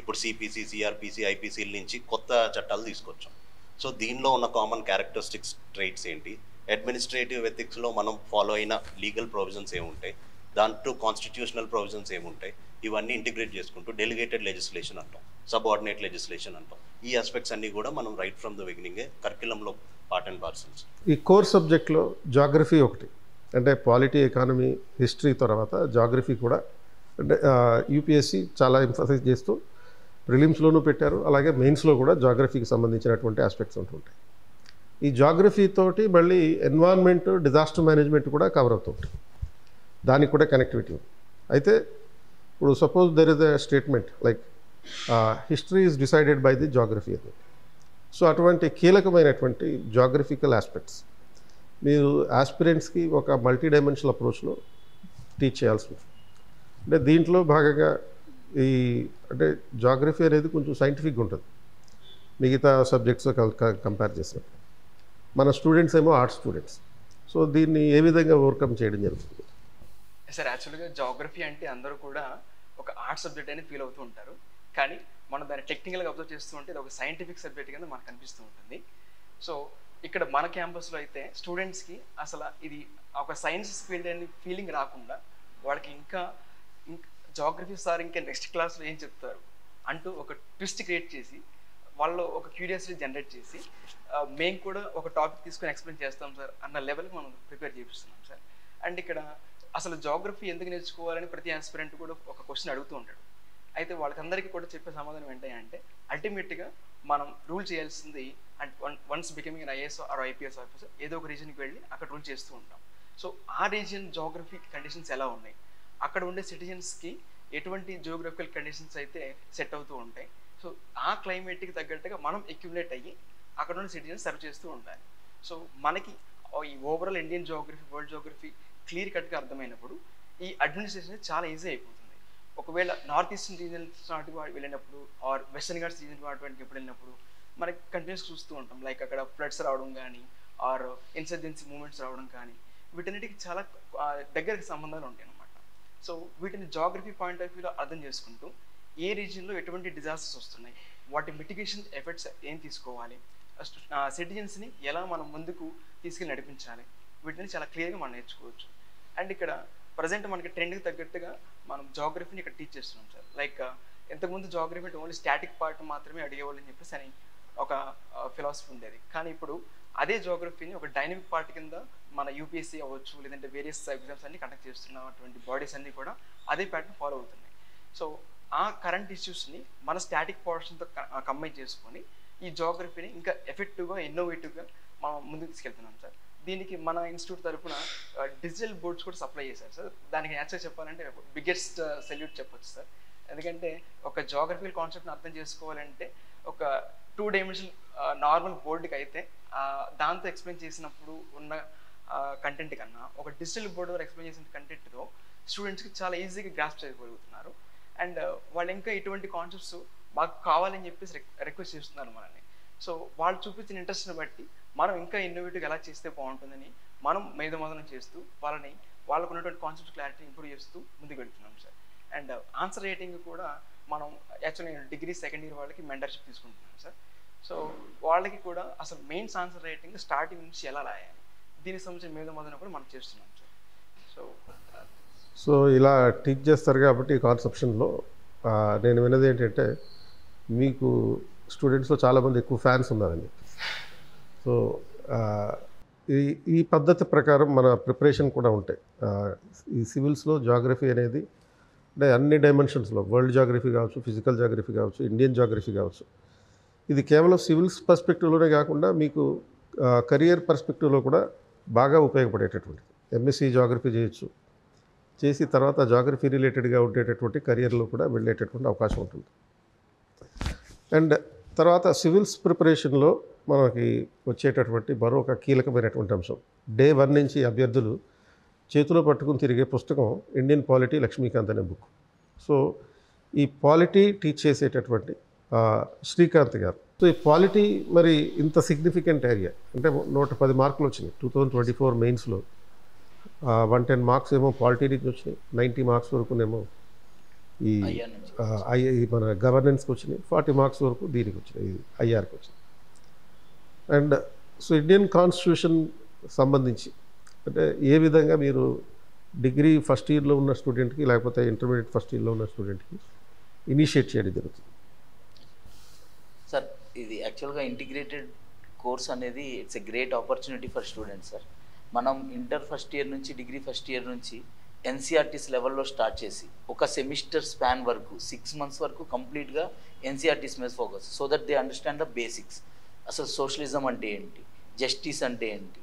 ఇప్పుడు సిపిసి, సిఆర్పిసి, ఐపీసీల నుంచి కొత్త చట్టాలు తీసుకొచ్చాం. సో దీనిలో ఉన్న కామన్ క్యారెక్టరిస్టిక్స్, ట్రైట్స్ ఏంటి, అడ్మినిస్ట్రేటివ్ ఎథిక్స్లో మనం ఫాలో అయిన లీగల్ ప్రొవిజన్స్ ఏముంటాయి, దాంట్లో కాన్స్టిట్యూషనల్ ప్రొవిజన్స్ ఏముంటాయి, ఇవన్నీ ఇంటిగ్రేట్ చేసుకుంటూ డెలిగేటెడ్ లెజిస్లేషన్ అంటాం, సబార్డినేట్ లెజిస్లేషన్ అంటాం. ఈ ఆస్పెక్ట్స్ అన్నీ కూడా మనం రైట్ ఫ్రమ్ ద బిగినింగే కరిక్యులంలో పార్ట్ అండ్ పార్సల్స్. ఈ కోర్ సబ్జెక్ట్లో జాగ్రఫీ ఒకటి, అంటే పాలిటీ, ఎకానమీ, హిస్టరీ తర్వాత జాగ్రఫీ కూడా, అంటే యూపీఎస్సీ చాలా ఎంఫసైజ్ చేస్తూ ప్రిలిమ్స్లోనూ పెట్టారు, అలాగే మెయిన్స్లో కూడా జాగ్రఫీకి సంబంధించినటువంటి ఆస్పెక్ట్స్ ఉంటుంటాయి. ఈ జాగ్రఫీ తోటి మళ్ళీ ఎన్వైరన్మెంట్, డిజాస్టర్ మేనేజ్మెంట్ కూడా కవర్ అవుతుంటాయి, దానికి కూడా కనెక్టివిటీ ఉంది. అయితే ఇప్పుడు suppose there is a statement like history is decided by the geography అని. సో అటువంటి కీలకమైనటువంటి జాగ్రఫికల్ ఆస్పెక్ట్స్ మీరు ఆస్పిరెంట్స్కి ఒక మల్టీ డైమెన్షనల్ అప్రోచ్లో టీచ్ చేయాల్సి ఉంటుంది. అంటే దీంట్లో భాగంగా ఈ అంటే జాగ్రఫీ అనేది కొంచెం సైంటిఫిక్గా ఉంటుంది మిగతా సబ్జెక్ట్స్ కంపేర్ చేసినప్పుడు. మన స్టూడెంట్స్ ఏమో ఆర్ట్స్ స్టూడెంట్స్. సో దీన్ని ఏ విధంగా ఓవర్కమ్ చేయడం జరుగుతుంది? సార్ యాక్చువల్గా జాగ్రఫీ అంటే అందరూ కూడా ఒక ఆర్ట్ సబ్జెక్ట్ అని ఫీల్ అవుతూ ఉంటారు, కానీ మనం దాన్ని టెక్నికల్గా అబ్జర్వ్ చేస్తూ ఉంటే ఇది ఒక సైంటిఫిక్ సబ్జెక్ట్ కింద మనకు అనిపిస్తూ ఉంటుంది. సో ఇక్కడ మన క్యాంపస్లో అయితే స్టూడెంట్స్కి అసలు ఇది ఒక సైన్స్ ఫీల్డ్ అనే ఫీలింగ్ రాకుండా వాళ్ళకి ఇంకా జాగ్రఫీ సార్ ఇంకా నెక్స్ట్ క్లాస్లో ఏం చెప్తారు అంటూ ఒక ట్విస్ట్ క్రియేట్ చేసి వాళ్ళు ఒక క్యూరియాసిటీ జనరేట్ చేసి మేము కూడా ఒక టాపిక్ తీసుకొని ఎక్స్ప్లెయిన్ చేస్తాం సార్ అన్న లెవెల్కి మనం ప్రిపేర్ చేపిస్తున్నాం సార్. అండ్ ఇక్కడ అసలు జాగ్రఫీ ఎందుకు నేర్చుకోవాలని ప్రతి ఆస్పిరెంట్ కూడా ఒక క్వశ్చన్ అడుగుతూ ఉంటాడు. అయితే వాళ్ళకందరికీ కూడా చెప్పే సమాధానం ఏంటంటే అల్టిమేట్గా మనం రూల్ చేయాల్సింది and once becoming IAS are IPS officer ఏదో ఒక రీజన్కి వెళ్ళి అక్కడ రూల్ చేస్తూ ఉంటాం. సో ఆ రీజియన్ జాగ్రఫీ కండిషన్స్ ఎలా ఉన్నాయి, అక్కడ ఉండే సిటిజన్స్కి ఎటువంటి జియోగ్రఫికల్ కండిషన్స్ అయితే సెట్ అవుతూ ఉంటాయి. సో ఆ క్లైమేట్కి తగ్గట్టుగా మనం ఎక్యుములేట్ అయ్యి అక్కడ ఉన్న సిటిజన్స్ సర్వ్ చేస్తూ ఉండాలి. సో మనకి ఈ overall Indian Geography, world Geography clear కట్గా అర్థమైనప్పుడు ఈ అడ్మినిస్ట్రేషన్ చాలా ఈజీ అయిపోతుంది. ఒకవేళ నార్త్ ఈస్టర్న్ రీజన్స్ నాటికి వెళ్ళినప్పుడు ఆర్ వెస్టర్న్ ఘాట్స్ రీజన్ వాటికి ఎప్పుడు వెళ్ళినప్పుడు మనకి కంటిన్యూస్ చూస్తూ ఉంటాం, లైక్ అక్కడ ఫ్లడ్స్ రావడం కానీ ఆర్ ఇన్సర్జెన్సీ మూమెంట్స్ రావడం కానీ వీటన్నిటికి చాలా దగ్గరికి సంబంధాలు ఉంటాయి అన్నమాట. సో వీటిని జాగ్రఫీ పాయింట్ ఆఫ్ వ్యూలో అర్థం చేసుకుంటూ ఏ రీజియన్లో ఎటువంటి డిజాస్టర్స్ వస్తున్నాయి, వాటి మిటిగేషన్ ఎఫెక్ట్స్ ఏం తీసుకోవాలి, సిటిజన్స్ని ఎలా మనం ముందుకు తీసుకెళ్ళి నడిపించాలి, వీటిని చాలా క్లియర్గా మనం నేర్చుకోవచ్చు. అండ్ ఇక్కడ ప్రజెంట్ మనకి ట్రెండ్కి తగ్గట్టుగా మనం జాగ్రఫీని ఇక్కడ టీచ్ చేస్తున్నాం సార్. లైక్ ఇంతకుముందు జాగ్రఫీ అంటే ఓన్లీ స్టాటిక్ పార్ట్ మాత్రమే అడిగేవాళ్ళని చెప్పేసి అని ఒక ఫిలాసఫీ ఉండేది. కానీ ఇప్పుడు అదే జాగ్రఫీని ఒక డైనమిక్ పార్ట్ కింద మన యూపీఎస్సీ అవ్వచ్చు, లేదంటే వేరియస్ ఎగ్జామ్స్ అన్ని కండక్ట్ చేస్తున్నటువంటి బాడీస్ అన్నీ కూడా అదే ప్యాటర్న్ ఫాలో అవుతున్నాయి. సో ఆ కరెంట్ ఇష్యూస్ని మన స్టాటిక్ పోర్షన్తో కంబైన్ చేసుకొని ఈ జాగ్రఫీని ఇంకా ఎఫెక్టివ్గా, ఇన్నోవేటివ్గా మనం ముందుకు తీసుకెళ్తున్నాం సార్. దీనికి మన ఇన్స్టిట్యూట్ తరఫున డిజిటల్ బోర్డ్స్ కూడా సప్లై చేశారు సార్. దానికి యాక్చువల్గా చెప్పాలంటే బిగ్గెస్ట్ సెల్యూట్ చెప్పొచ్చు సార్. ఎందుకంటే ఒక జాగ్రఫికల్ కాన్సెప్ట్ని అర్థం చేసుకోవాలంటే ఒక 2 డైమెన్షనల్ నార్మల్ బోర్డుకి అయితే దాంతో ఎక్స్ప్లెయిన్ చేసినప్పుడు ఉన్న కంటెంట్ కన్నా ఒక డిజిటల్ బోర్డు ద్వారా ఎక్స్ప్లెయిన్ చేసిన కంటెంట్తో స్టూడెంట్స్కి చాలా ఈజీగా గ్రాస్ప్ చేయగలుగుతున్నారు. అండ్ వాళ్ళు ఇంకా ఇటువంటి కాన్సెప్ట్స్ మాకు కావాలని చెప్పేసి రిక్వెస్ట్ చేస్తున్నారు మనల్ని. సో వాళ్ళు చూపించిన ఇంట్రెస్ట్ని బట్టి మనం ఇంకా ఇన్నోవేటివ్గా ఎలా చేస్తే బాగుంటుందని మనం మేధోమథనం చేస్తూ వాళ్ళకు ఉన్నటువంటి కాన్సెప్ట్ క్లారిటీ ఇంప్రూవ్ చేస్తూ ముందుకు వెళ్తున్నాం సార్. అండ్ ఆన్సర్ రైటింగ్ కూడా మనం యాక్చువల్లీ డిగ్రీ సెకండ్ ఇయర్ వాళ్ళకి మెంటర్షిప్ తీసుకుంటున్నాం సార్. సో వాళ్ళకి కూడా అసలు మెయిన్స్ ఆన్సర్ రైటింగ్ స్టార్టింగ్ నుంచి ఎలా రాయాలి, దీనికి సంబంధించిన మేధోమథనం కూడా మనం చేస్తున్నాం సార్. సో ఇలా టీచ్ చేస్తారు కాబట్టి కాన్సెప్షన్లో నేను విన్నది ఏంటంటే మీకు స్టూడెంట్స్లో చాలామంది ఎక్కువ ఫ్యాన్స్ ఉన్నారండి. సో ఈ పద్ధతి ప్రకారం మన ప్రిపరేషన్ కూడా ఉంటాయి. ఈ సివిల్స్లో జాగ్రఫీ అనేది అంటే అన్ని డైమెన్షన్స్లో వరల్డ్ జాగ్రఫీ కావచ్చు, ఫిజికల్ జాగ్రఫీ కావచ్చు, ఇండియన్ జాగ్రఫీ కావచ్చు, ఇది కేవలం సివిల్స్ పర్స్పెక్టివ్లోనే కాకుండా మీకు కెరియర్ పర్స్పెక్టివ్లో కూడా బాగా ఉపయోగపడేటటువంటిది. ఎంఎస్సీ జాగ్రఫీ చేయొచ్చు, చేసి తర్వాత జాగ్రఫీ రిలేటెడ్గా ఉండేటటువంటి కెరియర్లో కూడా వెళ్ళేటటువంటి అవకాశం ఉంటుంది. అండ్ తర్వాత సివిల్స్ ప్రిపరేషన్లో మనకి వచ్చేటటువంటి మరొక కీలకమైనటువంటి అంశం. డే 1 నుంచి అభ్యర్థులు చేతిలో పట్టుకుని తిరిగే పుస్తకం ఇండియన్ పాలిటీ లక్ష్మీకాంత్ అనే బుక్. సో ఈ పాలిటీ టీచ్ చేసేటటువంటి శ్రీకాంత్ గారు. సో ఈ పాలిటీ మరి ఇంత సిగ్నిఫికెంట్ ఏరియా అంటే 110 మార్కులు వచ్చినాయి 2024 మెయిన్స్లో. 110 మార్క్స్ ఏమో పాలిటీ నుంచి వచ్చినాయి, 90 మార్క్స్ వరకునేమో ఈ మన గవర్నెన్స్కి వచ్చినాయి, 40 మార్క్స్ వరకు దీనికి వచ్చినాయి, ఐఆర్కి వచ్చినాయి. అండ్ సో ఇండియన్ కాన్స్టిట్యూషన్ సంబంధించి అంటే ఏ విధంగా మీరు డిగ్రీ ఫస్ట్ ఇయర్లో ఉన్న స్టూడెంట్కి లేకపోతే ఇంటర్మీడియట్ ఫస్ట్ ఇయర్లో ఉన్న స్టూడెంట్కి ఇనిషియేట్ చేయడం జరుగుతుంది? సార్ ఇది యాక్చువల్గా ఇంటిగ్రేటెడ్ కోర్స్ అనేది it's a great opportunity for students sir. మనం ఇంటర్ ఫస్ట్ ఇయర్ నుంచి డిగ్రీ ఫస్ట్ ఇయర్ నుంచి ఎన్సీఆర్టీస్ లెవెల్లో స్టార్ట్ చేసి ఒక సెమిస్టర్ స్పాన్ వరకు 6 months వరకు కంప్లీట్గా ఎన్సీఆర్టీస్ మీద focus, so that they understand the basics. అసలు సోషలిజం అంటే ఏంటి, జస్టిస్ అంటే ఏంటి,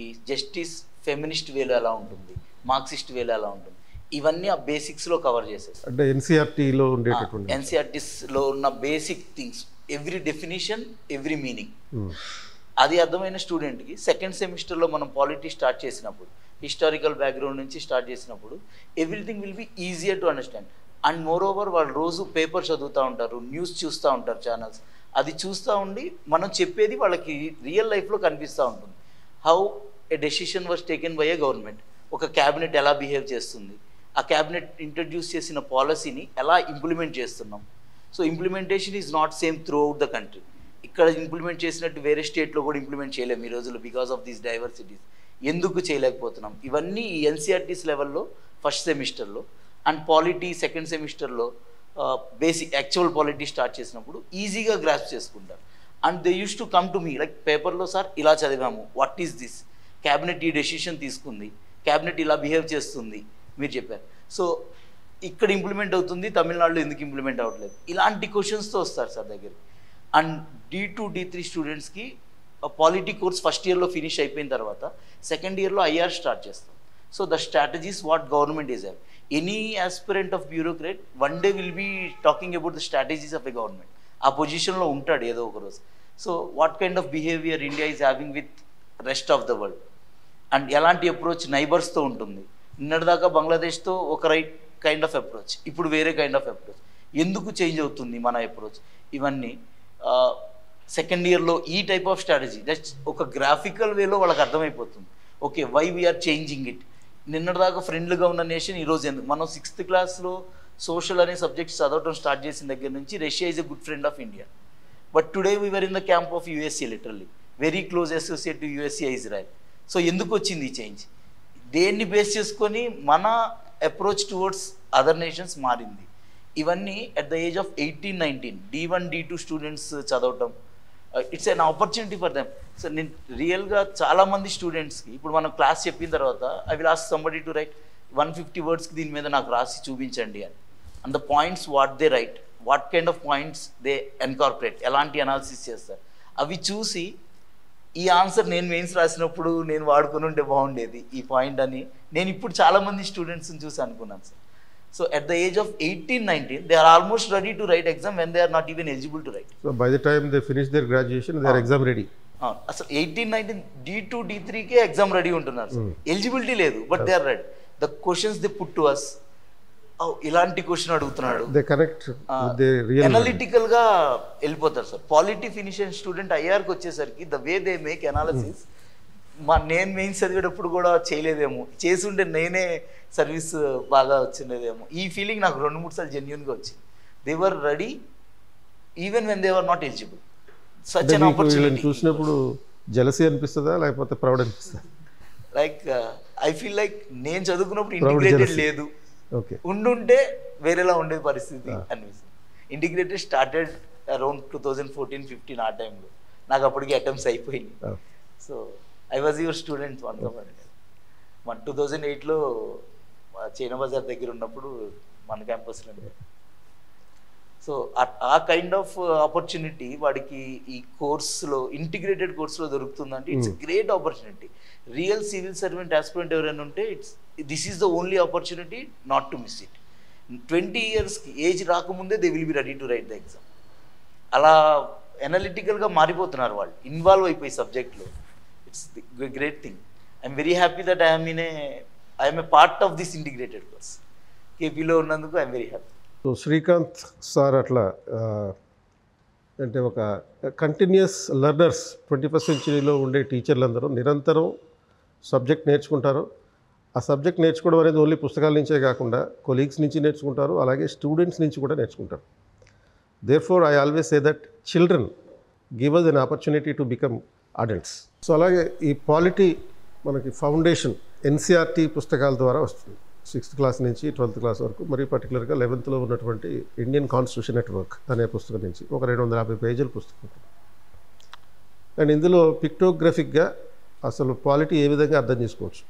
ఈ జస్టిస్ ఫెమినిస్ట్ వేలో ఎలా ఉంటుంది, మార్క్సిస్ట్ వేలో ఎలా ఉంటుంది, ఇవన్నీ ఆ బేసిక్స్లో కవర్ చేసేస్తారు. అంటే ఎన్సీఆర్టీలో ఉండేటటువంటి ఎన్సీఆర్టీస్లో ఉన్న basic things, every definition, every meaning అది అర్థమైన స్టూడెంట్కి సెకండ్ సెమిస్టర్లో మనం పాలిటీ స్టార్ట్ చేసినప్పుడు, హిస్టారికల్ బ్యాక్గ్రౌండ్ నుంచి స్టార్ట్ చేసినప్పుడు everything will be easier to understand. And more over వాళ్ళు రోజు పేపర్ చదువుతూ ఉంటారు, న్యూస్ చూస్తూ ఉంటారు, ఛానల్స్, అది చూస్తూ ఉండి మనం చెప్పేది వాళ్ళకి రియల్ లైఫ్లో కనిపిస్తూ ఉంటుంది. How a decision was taken by a government, ఒక క్యాబినెట్ ఎలా బిహేవ్ చేస్తుంది, ఆ క్యాబినెట్ ఇంట్రడ్యూస్ చేసిన పాలసీని ఎలా ఇంప్లిమెంట్ చేస్తున్నాం. So implementation is not same through out the country. ఇక్కడ ఇంప్లిమెంట్ చేసినట్టు వేరే స్టేట్లో కూడా ఇంప్లిమెంట్ చేయలేము ఈ రోజుల్లో బికాస్ ఆఫ్ దీస్ డైవర్సిటీస్. ఎందుకు చేయలేకపోతున్నాం, ఇవన్నీ ఈ ఎన్సీఆర్టీస్ లెవెల్లో ఫస్ట్ సెమిస్టర్లో అండ్ పాలిటీ సెకండ్ సెమిస్టర్లో బేసిక్ యాక్చువల్ పాలిటీ స్టార్ట్ చేసినప్పుడు ఈజీగా గ్రాస్ప్ చేసుకుంటారు. And they use to come to me like పేపర్లో, సార్ ఇలా చదివాము, వాట్ ఈస్ దిస్, క్యాబినెట్ ఈ డెసిషన్ తీసుకుంది, క్యాబినెట్ ఇలా బిహేవ్ చేస్తుంది మీరు చెప్పారు, సో ఇక్కడ ఇంప్లిమెంట్ అవుతుంది, తమిళనాడులో ఎందుకు ఇంప్లిమెంట్ అవ్వట్లేదు, ఇలాంటి క్వశ్చన్స్తో వస్తారు సార్ దగ్గరికి. అండ్ D2 D3 స్టూడెంట్స్కి పాలిటీ కోర్స్ ఫస్ట్ ఇయర్లో ఫినిష్ అయిపోయిన తర్వాత సెకండ్ ఇయర్లో ఐఆర్ స్టార్ట్ చేస్తాం. So the strategies what government is have, any aspirant of bureaucrat one day will be talking about the strategies of a government. ఆ పొజిషన్లో ఉంటాడు ఏదో ఒక రోజు. So what kind of behaviour India is having with rest of the world, and ఎలాంటి approach నైబర్స్తో ఉంటుంది. నిన్నటిదాకా బంగ్లాదేశ్తో ఒక కైండ్ ఆఫ్ అప్రోచ్, ఇప్పుడు వేరే కైండ్ ఆఫ్ అప్రోచ్, ఎందుకు చేంజ్ అవుతుంది మన అప్రోచ్, ఇవన్నీ సెకండ్ ఇయర్లో ఈ టైప్ ఆఫ్ స్ట్రాటజీ జస్ట్ ఒక గ్రాఫికల్ వేలో వాళ్ళకి అర్థమైపోతుంది. Okay, why we are changing it. నిన్నటిదాకా ఫ్రెండ్లీగా ఉన్న నేషన్ ఈరోజు ఎందుకు, మనం 6th క్లాస్లో సోషల్ అనే సబ్జెక్ట్స్ చదవటం స్టార్ట్ చేసిన దగ్గర నుంచి Russia is a good friend of India, but today we are in the camp of USA, literally very close associate to USA, Israel. So ఎందుకు వచ్చింది ఈ చేంజ్, దేన్ని బేస్ చేసుకొని మన అప్రోచ్ టువర్డ్స్ అదర్ నేషన్స్ మారింది. ఇవన్నీ at the age of 18-19 D1 D2 students చదవటం, it's an opportunity for them. So నేను రియల్గా చాలామంది స్టూడెంట్స్కి ఇప్పుడు మనం క్లాస్ చెప్పిన తర్వాత I will ask somebody to write 150 words దీని మీద నాకు రాసి చూపించండి అని. And the points what they write, what kind of points they incorporate, ఎలాంటి అనాలిసిస్ చేస్తారు, అవి చూసి ఈ ఆన్సర్ నేను మెయిన్స్ రాసినప్పుడు నేను వాడుకుని ఉంటే బాగుండేది ఈ పాయింట్ అని నేను ఇప్పుడు చాలామంది స్టూడెంట్స్ని చూసి అనుకున్నాను sir. So at the age of 18-19, they are almost ready to write exam when they are not even eligible to write. So by the time they finish their graduation, they are exam ready. అసలు 18-19 D2 D3కే exam ready ఉంటున్నారు sir, eligibility లేదు, but they are ready. The questions they put to us, ఇలాంటి question అడుగుతున్నాడు, they connect with the real analytical గా వెళ్ళిపోతారు sir. Polity finish అయిన student ఐఆర్కి వచ్చేసరికి the way they make analysis, నేను మెయిన్స్ చదివేటప్పుడు కూడా చేయలేదేమో, చేసుంటే నేనే సర్వీస్ బాగా వచ్చిండేదేమో, ఈ ఫీలింగ్ నాకు 2-3 సార్లు జెన్యున్గా వచ్చింది. They were ready even when they were not eligible. Such an opportunity చూసినప్పుడు జెలసీ అనిపిస్తుందా లేకపోతే ప్రౌడ్ అనిపిస్తుందా? లైక్ ఐ ఫీల్ లైక్ నేను చదువుకున్నప్పుడు ఇంటిగ్రేటెడ్ లేదు, ఉండుంటే వేరేలా ఉండేది పరిస్థితి అనిపిస్తుంది. ఇంటిగ్రేటెడ్ స్టార్టెడ్ అరౌండ్ 2014-15 ఆ టైంలో, నాకు అప్పటికి అటెంప్ట్స్ అయిపోయింది. So I was your student one 2008లో చైనా బజార్ దగ్గర ఉన్నప్పుడు మన క్యాంపస్లో. సో ఆ కైండ్ ఆఫ్ ఆపర్చునిటీ వాడికి ఈ కోర్సులో ఇంటిగ్రేటెడ్ కోర్సులో దొరుకుతుందంటే it's great opportunity. Real civil servant aspirant ఎవరైనా ఉంటే this is the only opportunity not to miss it. 20 years age రాకముందే they will be ready to write the exam. అలా ఎనలిటికల్గా మారిపోతున్నారు వాళ్ళు, ఇన్వాల్వ్ అయిపోయి సబ్జెక్ట్లో. It's great thing. I'm very happy that I'm a part of this integrated course. కేపీలో ఉన్నందుకు I'm very happy. So Srikanth sir అట్లా అంటే ఒక కంటిన్యూస్ లెర్నర్స్ 21st సెంచరీలో ఉండే టీచర్లందరూ నిరంతరం సబ్జెక్ట్ నేర్చుకుంటారు. ఆ సబ్జెక్ట్ నేర్చుకోవడం అనేది ఓన్లీ పుస్తకాల నుంచే కాకుండా కొలీగ్స్ నుంచి నేర్చుకుంటారు, అలాగే స్టూడెంట్స్ నుంచి కూడా నేర్చుకుంటారు. Therefore I always say that children give us an opportunity to become adults. So అలాగే ఈ పాలిటీ మనకి ఫౌండేషన్ ఎన్సీఆర్టీ పుస్తకాల ద్వారా వస్తుంది. 6th క్లాస్ నుంచి 12th క్లాస్ వరకు, మరి పర్టికులర్గా 11th ఉన్నటువంటి ఇండియన్ కాన్స్టిట్యూషన్ నెట్వర్క్ అనే పుస్తకం నుంచి ఒక 250 పేజీల పుస్తకం ఉంటుంది. అండ్ ఇందులో పిక్టోగ్రఫిక్గా అసలు పాలిటీ ఏ విధంగా అర్థం చేసుకోవచ్చు,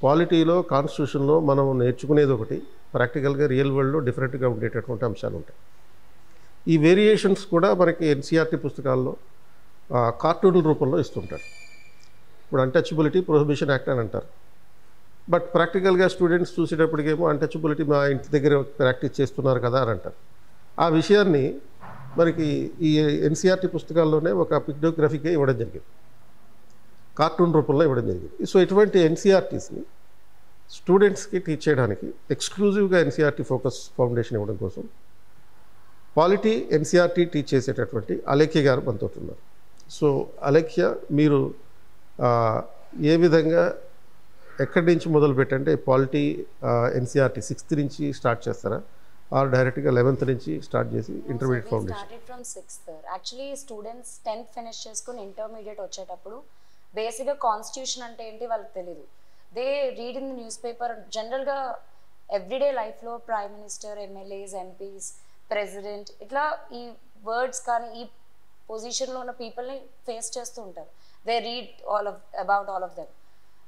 పాలిటీలో కాన్స్టిట్యూషన్లో మనం నేర్చుకునేది ఒకటి, ప్రాక్టికల్గా రియల్ వరల్డ్లో డిఫరెంట్గా ఉండేటటువంటి అంశాలు ఉంటాయి. ఈ వేరియేషన్స్ కూడా మనకి ఎన్సీఆర్టీ పుస్తకాల్లో కార్టూన్ రూపంలో ఇస్తుంటారు. ఇప్పుడు అన్టచబిలిటీ ప్రొహిబిషన్ యాక్ట్ అని అంటారు, బట్ ప్రాక్టికల్గా స్టూడెంట్స్ చూసేటప్పటికేమో అన్టచబిలిటీ మా ఇంటి దగ్గర ప్రాక్టీస్ చేస్తున్నారు కదా అని అంటారు. ఆ విషయాన్ని మనకి ఈ ఎన్సీఆర్టీ పుస్తకాల్లోనే ఒక పిక్టోగ్రఫీకే ఇవ్వడం జరిగింది, కార్టూన్ రూపంలో ఇవ్వడం జరిగింది. సో ఇటువంటి ఎన్సీఆర్టీస్ని స్టూడెంట్స్కి టీచ్ చేయడానికి ఎక్స్క్లూజివ్గా ఎన్సీఆర్టీ ఫోకస్ ఫౌండేషన్ ఇవ్వడం కోసం పాలిటీ ఎన్సీఆర్టీ టీచ్ చేసేటటువంటి అలేఖ్య గారు మనతో ఉన్నారు. సో అలేఖ్య, మీరు ఏ విధంగా ఎక్కడి నుంచి మొదలు పెట్టంటే పాలిటీ ఎన్సీఆర్టీ 6th నుంచి స్టార్ట్ చేస్తారా, ఆర్ డైరెక్ట్గా 11th నుంచి స్టార్ట్ చేసి intermediate foundation? Started from 6th. Actually students 10th finish చేసుకుని ఇంటర్మీడియట్ వచ్చేటప్పుడు బేసిక్గా కాన్స్టిట్యూషన్ అంటే ఏంటి వాళ్ళకి తెలియదు. They read in the news paper. జనరల్గా ఎవ్రీడే లైఫ్లో prime minister, MLAs, MPs, president, ఇట్లా ఈ వర్డ్స్ కానీ ఈ పొజిషన్లో ఉన్న పీపుల్ని ఫేస్ చేస్తూ ఉంటారు. They read about all of them.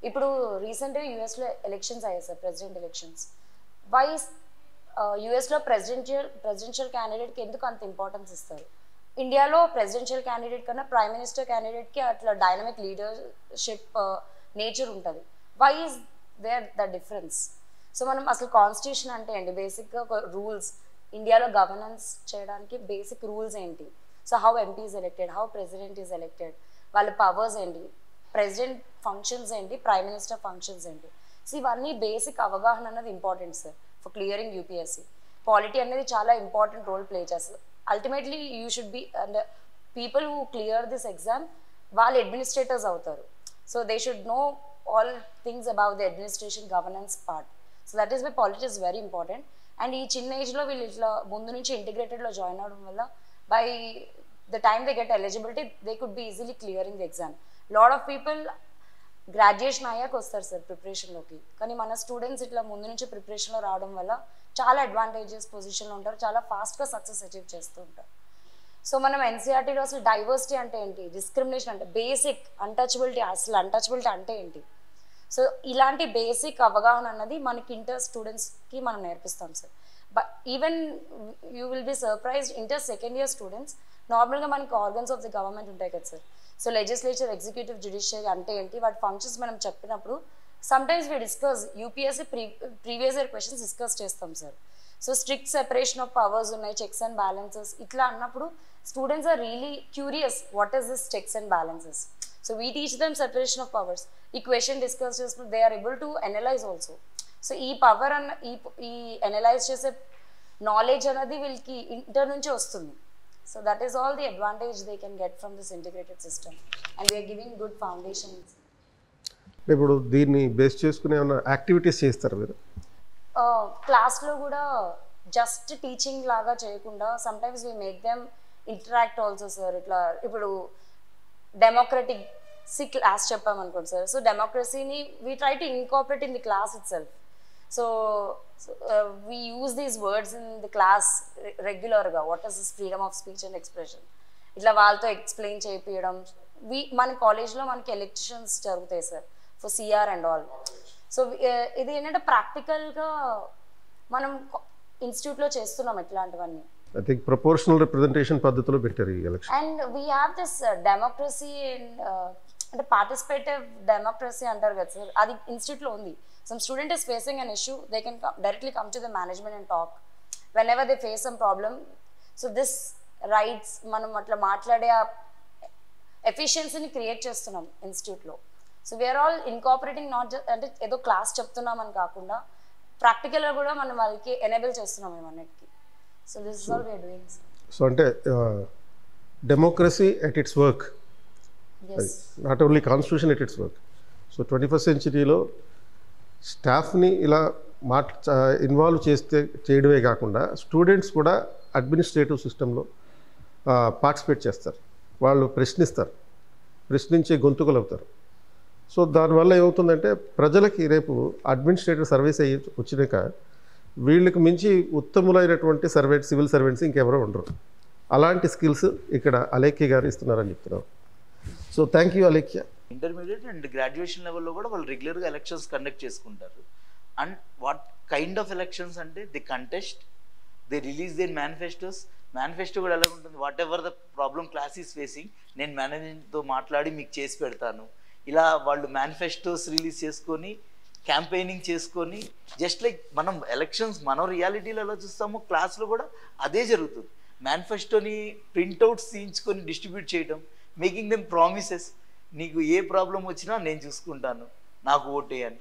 ఇప్పుడు రీసెంట్గా యూఎస్లో ఎలక్షన్స్ అయ్యాయి సార్, ప్రెసిడెంట్ ఎలక్షన్స్. వై యూఎస్లో ప్రెసిడెన్షియల్ క్యాండిడేట్కి ఎందుకు అంత ఇంపార్టెన్స్ ఇస్తారు? ఇండియాలో ప్రెసిడెన్షియల్ క్యాండిడేట్ కన్నా ప్రైమ్ మినిస్టర్ క్యాండిడేట్కి అట్లా డైనమిక్ లీడర్షిప్ నేచర్ ఉంటుంది. Why is there the difference? So మనం అసలు కాన్స్టిట్యూషన్ అంటే ఏంటి, బేసిక్గా ఒక రూల్స్, ఇండియాలో గవర్నెన్స్ చేయడానికి బేసిక్ రూల్స్ ఏంటి, so how MP is elected, how president is elected, వాళ్ళ పవర్స్ ఏంటి, ప్రెసిడెంట్ ఫంక్షన్స్ ఏంటి, ప్రైమ్ మినిస్టర్ ఫంక్షన్స్ ఏంటి. సో ఇవన్నీ బేసిక్ అవగాహన అనేది important sir for clearing UPSC. Polity అనేది చాలా ఇంపార్టెంట్ రోల్ ప్లే చేస్తుంది. Ultimately you should be and people who clear this exam వాళ్ళు అడ్మినిస్ట్రేటర్స్ అవుతారు. So they should know all things about the administration governance part. So that is why polity is very important. And ఈ చిన్న ఏజ్లో వీళ్ళు ఇట్లా ముందు నుంచి ఇంటిగ్రేటెడ్లో join అవడం వల్ల by the time they get eligibility they could be easily clearing the exam. Lot of people graduation అయ్యాక వస్తారు సార్ ప్రిపరేషన్లోకి, కానీ మన స్టూడెంట్స్ ఇట్లా ముందు నుంచి ప్రిపరేషన్లో రావడం వల్ల చాలా అడ్వాంటేజెస్ పొజిషన్లో ఉంటారు, చాలా ఫాస్ట్గా సక్సెస్ అచీవ్ చేస్తూ ఉంటారు. సో మనం ఎన్సీఆర్టీలో అసలు డైవర్సిటీ అంటే ఏంటి, డిస్క్రిమినేషన్ అంటే బేసిక్, అన్టచబిలిటీ అసలు అన్టచబిలిటీ అంటే ఏంటి, సో ఇలాంటి బేసిక్ అవగాహన అన్నది మనకి ఇంటర్ స్టూడెంట్స్కి మనం నేర్పిస్తాం sir. But even you will be surprised, inter second year students నార్మల్గా మనకి ఆర్గన్స్ ఆఫ్ ది గవర్నమెంట్ ఉంటాయి కదా sir. So legislature, executive, judiciary అంటే ఏంటి, వాటి ఫంక్షన్స్ మనం చెప్పినప్పుడు sometimes we discuss UPSC previous year questions discuss చేస్తాం sir. So strict separation of powers ఉన్నాయి, చెక్స్ అండ్ బ్యాలెన్సెస్, ఇట్లా అన్నప్పుడు students are really curious what is this checks and balances. So we teach them separation of powers. ఈ question discuss చేసినప్పుడు they are able to analyse also. So ఈ power అన్న ఈ analyse చేసే knowledge అనేది వీళ్ళకి ఇంటర్ నుంచి వస్తుంది. So that is all the advantage they can get from this integrated system, and we are giving good foundations. ఇప్పుడు దీన్ని బేస్ చేసుకుని ఏమైనా యాక్టివిటీస్ చేస్తారు మీరు? క్లాస్లో కూడా జస్ట్ టీచింగ్ లాగా చేయకుండా sometimes we make them interact also sir. ఇట్లా ఇప్పుడు డెమోక్రటిక్ క్లాస్ చెప్పామనుకోండి సార్, సో డెమోక్రసీని we try to incorporate in the class itself. So we use these words in the class regularly. What is this freedom of speech and expression? ఇట్లా వాళ్ళతో explain చేయించడం. మన కాలేజ్లో మనకి elections జరుగుతాయి sir for CR and all. So ఇది ఏంటంటే ప్రాక్టికల్గా మనం ఇన్స్టిట్యూట్లో చేస్తున్నాం ఇట్లాంటివన్నీ. I think proportional representation పద్ధతిలో పెట్టారు ఈ election. And we have this democracy అంటే పార్టిసిపేటివ్ డెమోక్రసీ అంటారు కదా సార్, అది ఇన్స్టిట్యూట్లో ఉంది. Some student is facing an issue, they can directly come to the management and talk whenever they face some problem. So this rights మనం అట్లా మాట్లాడే ఎఫిషియన్సీని క్రియేట్ చేస్తున్నాం ఇన్స్టిట్యూట్లో. So we are all incorporating not just అంటే ఏదో క్లాస్ చెప్తున్నామని కాకుండా ప్రాక్టికల్గా కూడా మనం వాళ్ళకి ఎనేబుల్ చేస్తున్నాం ఏమన్నిటికి. So this is all we are doing. So అంటే democracy at its work, not only constitution at its work. So 21st centuryలో స్టాఫ్ని ఇలా ఇన్వాల్వ్ చేయడమే కాకుండా స్టూడెంట్స్ కూడా అడ్మినిస్ట్రేటివ్ సిస్టంలో పార్టిసిపేట్ చేస్తారు, వాళ్ళు ప్రశ్నిస్తారు, ప్రశ్నించే గొంతుకలు అవుతారు. సో దానివల్ల ఏమవుతుందంటే ప్రజలకి రేపు అడ్మినిస్ట్రేటివ్ సర్వీస్ అయ్యి వచ్చినాక వీళ్ళకి మించి ఉత్తములైనటువంటి సివిల్ సర్వెంట్స్ ఇంకెవరో ఉండరు. అలాంటి స్కిల్స్ ఇక్కడ అలేఖ్య గారు ఇస్తున్నారని చెప్తున్నారు. So thank you Alekhya. Intermediate and graduation లెవెల్లో కూడా వాళ్ళు రెగ్యులర్గా ఎలక్షన్స్ కండక్ట్ చేసుకుంటారు. And what kind of elections అంటే the contest, they release their manifesto కూడా ఎలా ఉంటుంది, whatever the problem class is facing నేను మేనేజ్మెంట్తో మాట్లాడి మీకు చేసి పెడతాను. ఇలా వాళ్ళు మేనిఫెస్టోస్ రిలీజ్ చేసుకొని క్యాంపెయినింగ్ చేసుకొని జస్ట్ లైక్ మనం ఎలక్షన్స్ మనం రియాలిటీలో ఎలా చూస్తామో క్లాస్లో కూడా అదే జరుగుతుంది. మేనిఫెస్టోని ప్రింట్అవుట్స్ తీయించుకొని డిస్ట్రిబ్యూట్ చేయడం, మేకింగ్ దెమ్ ప్రామిసెస్, నీకు ఏ ప్రాబ్లం వచ్చినా నేను చూసుకుంటాను, నాకు ఓటేయని.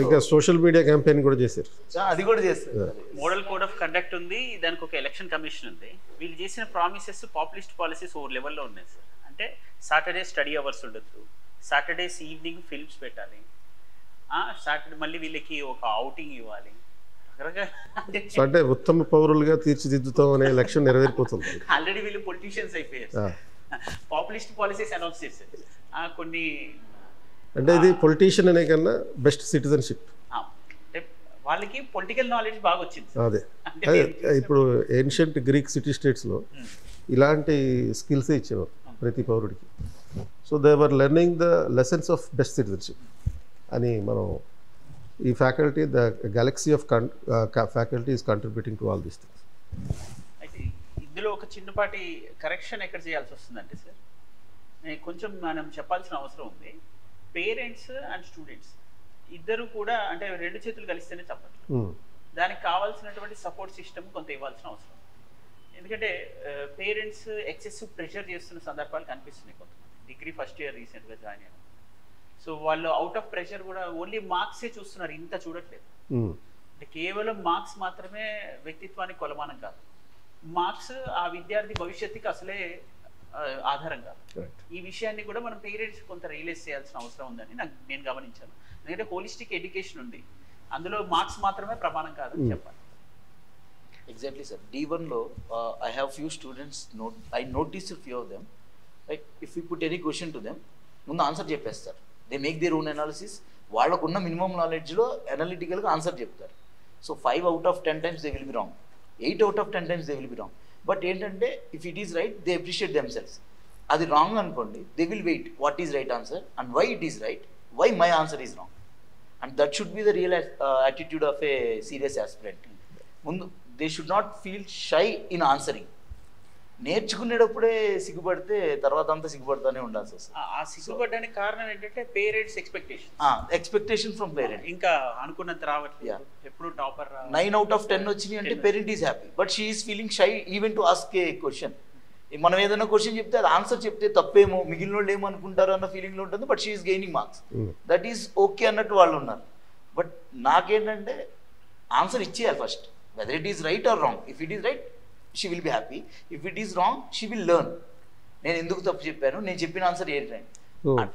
ఇంకా సోషల్ మీడియా క్యాంపెయిన్ కూడా చేశారు, అది కూడా చేస్తారు. మోడల్ కోడ్ ఆఫ్ కండక్ట్ ఉంది, దానికి ఒక ఎలక్షన్ కమిషన్ ఉంది. వీళ్ళు చేసిన ప్రామిసెస్ పాపులిస్ట్ పాలసీస్ ఓ లెవెల్లో ఉన్నాయి సార్. అంటే సాటర్డే స్టడీ అవర్స్ ఉండొద్దు, సాటర్డేస్ ఈవినింగ్ ఫిల్మ్స్ పెట్టాలి, సాటర్డే మళ్ళీ వీళ్ళకి ఒక అవుటింగ్ ఇవ్వాలి. అంటే ఉత్తమ పౌరులుగా తీర్చిదిద్దుతాం అనే లక్ష్యం నెరవేరిపోతుంది. ఆల్రెడీ వీళ్ళు పొలిటీషియన్స్ అయిపోయారు, పాపులిస్ట్ పాలసీస్ అనౌన్స్ చేశారు కొన్ని. అంటే ఇది పొలిటీషియన్ అనే కన్నా బెస్ట్ సిటిజన్షిప్, అంటే వాళ్ళకి పొలిటికల్ నాలెడ్జ్ బాగా వచ్చింది. అదే ఇప్పుడు ఏన్షియంట్ గ్రీక్ సిటీ స్టేట్స్లో ఇలాంటి స్కిల్సే ఇచ్చేవారు ప్రతి పౌరుడికి. So they were learning the lessons of best citizenship అని మనం ఈ faculty, the Galaxy of faculty is contributing to all these things. అయితే ఇందులో ఒక చిన్నపాటి కరెక్షన్ ఎక్కడ చేయాల్సి వస్తుందంటే సార్, కొంచెం మనం చెప్పాల్సిన అవసరం ఉంది. పేరెంట్స్ అండ్ స్టూడెంట్స్ ఇద్దరు కూడా అంటే రెండు చేతులు కలిస్తేనే తప్పట్లేదు, దానికి కావాల్సినటువంటి సపోర్ట్ సిస్టమ్ కొంత ఇవ్వాల్సిన అవసరం. ఎందుకంటే పేరెంట్స్ ఎక్సెసివ్ ప్రెషర్ చేస్తున్న సందర్భాలు కనిపిస్తున్నాయి కొంతమంది. డిగ్రీ ఫస్ట్ ఇయర్ రీసెంట్గా జాయిన్ అయ్యాను. సో వాళ్ళు అవుట్ ఆఫ్ ప్రెషర్ కూడా ఓన్లీ మార్క్సే చూస్తున్నారు, ఇంత చూడట్లేదు. అంటే కేవలం మార్క్స్ మాత్రమే వ్యక్తిత్వానికి కొలమానం కాదు, మార్క్స్ ఆ విద్యార్థి భవిష్యత్తుకి అసలే ఆధారం కాదు. ఈ విషయాన్ని కూడా మనం పేరెంట్స్ కొంత రియలైజ్ చేయాల్సిన అవసరం ఉందని నేను గమనించాను. ఎందుకంటే హోలిస్టిక్ ఎడ్యుకేషన్ ఉంది, అందులో మార్క్స్ మాత్రమే ప్రమాణం కాదని చెప్పాలి. Exactly sir. D1లో I have few students, I noticed a few of them, like if we put any question to them, ముందు ఆన్సర్ చెప్పేస్తారు. They make their own analysis, వాళ్ళకున్న మినిమం నాలెడ్జ్లో అనలిటికల్గా ఆన్సర్ చెప్తారు. So 5 out of 10 times they will be wrong, 8 out of 10 times they will be wrong. But ఏంటంటే if it is right they appreciate themselves. అది wrong అనుకోండి, they will wait what is right answer and why it is right, why my answer is wrong. And that should be the real attitude of a serious aspirant. ముందు they should not feel shy in answering. నేర్చుకునేటప్పుడే సిగ్గుపడితే తర్వాత అంతా సిగ్గుపడుతూనే ఉండాల్సి వస్తుంది. ఆ సిగ్గుపడడానికి కారణం ఏంటంటే పేరెంట్స్ ఎక్స్పెక్టేషన్ ఫ్రమ్ పేరెంట్. ఇంకా అనుకున్నంత రావట్లేదు, ఎప్పుడు టాపర్ 9 out of 10 వచ్చినాయి అంటే parent is happy, but she is feeling shy even to ask a question. మనం ఏదైనా క్వశ్చన్ చెప్తే అది ఆన్సర్ చెప్తే తప్పేమో, మిగిలిన వాళ్ళు ఏమనుకుంటారు అన్న ఫీలింగ్లో ఉంటుంది. But she is gaining marks, that is okay అన్నట్టు వాళ్ళు ఉన్నారు. బట్ నాకేంటంటే ఆన్సర్ ఇచ్చేయాలి first, whether it is right are wrong. If it is right she will be happy, if it is wrong she will learn. నేను ఎందుకు తప్పు చెప్పాను, నేను చెప్పిన ఆన్సర్ ఏంటి,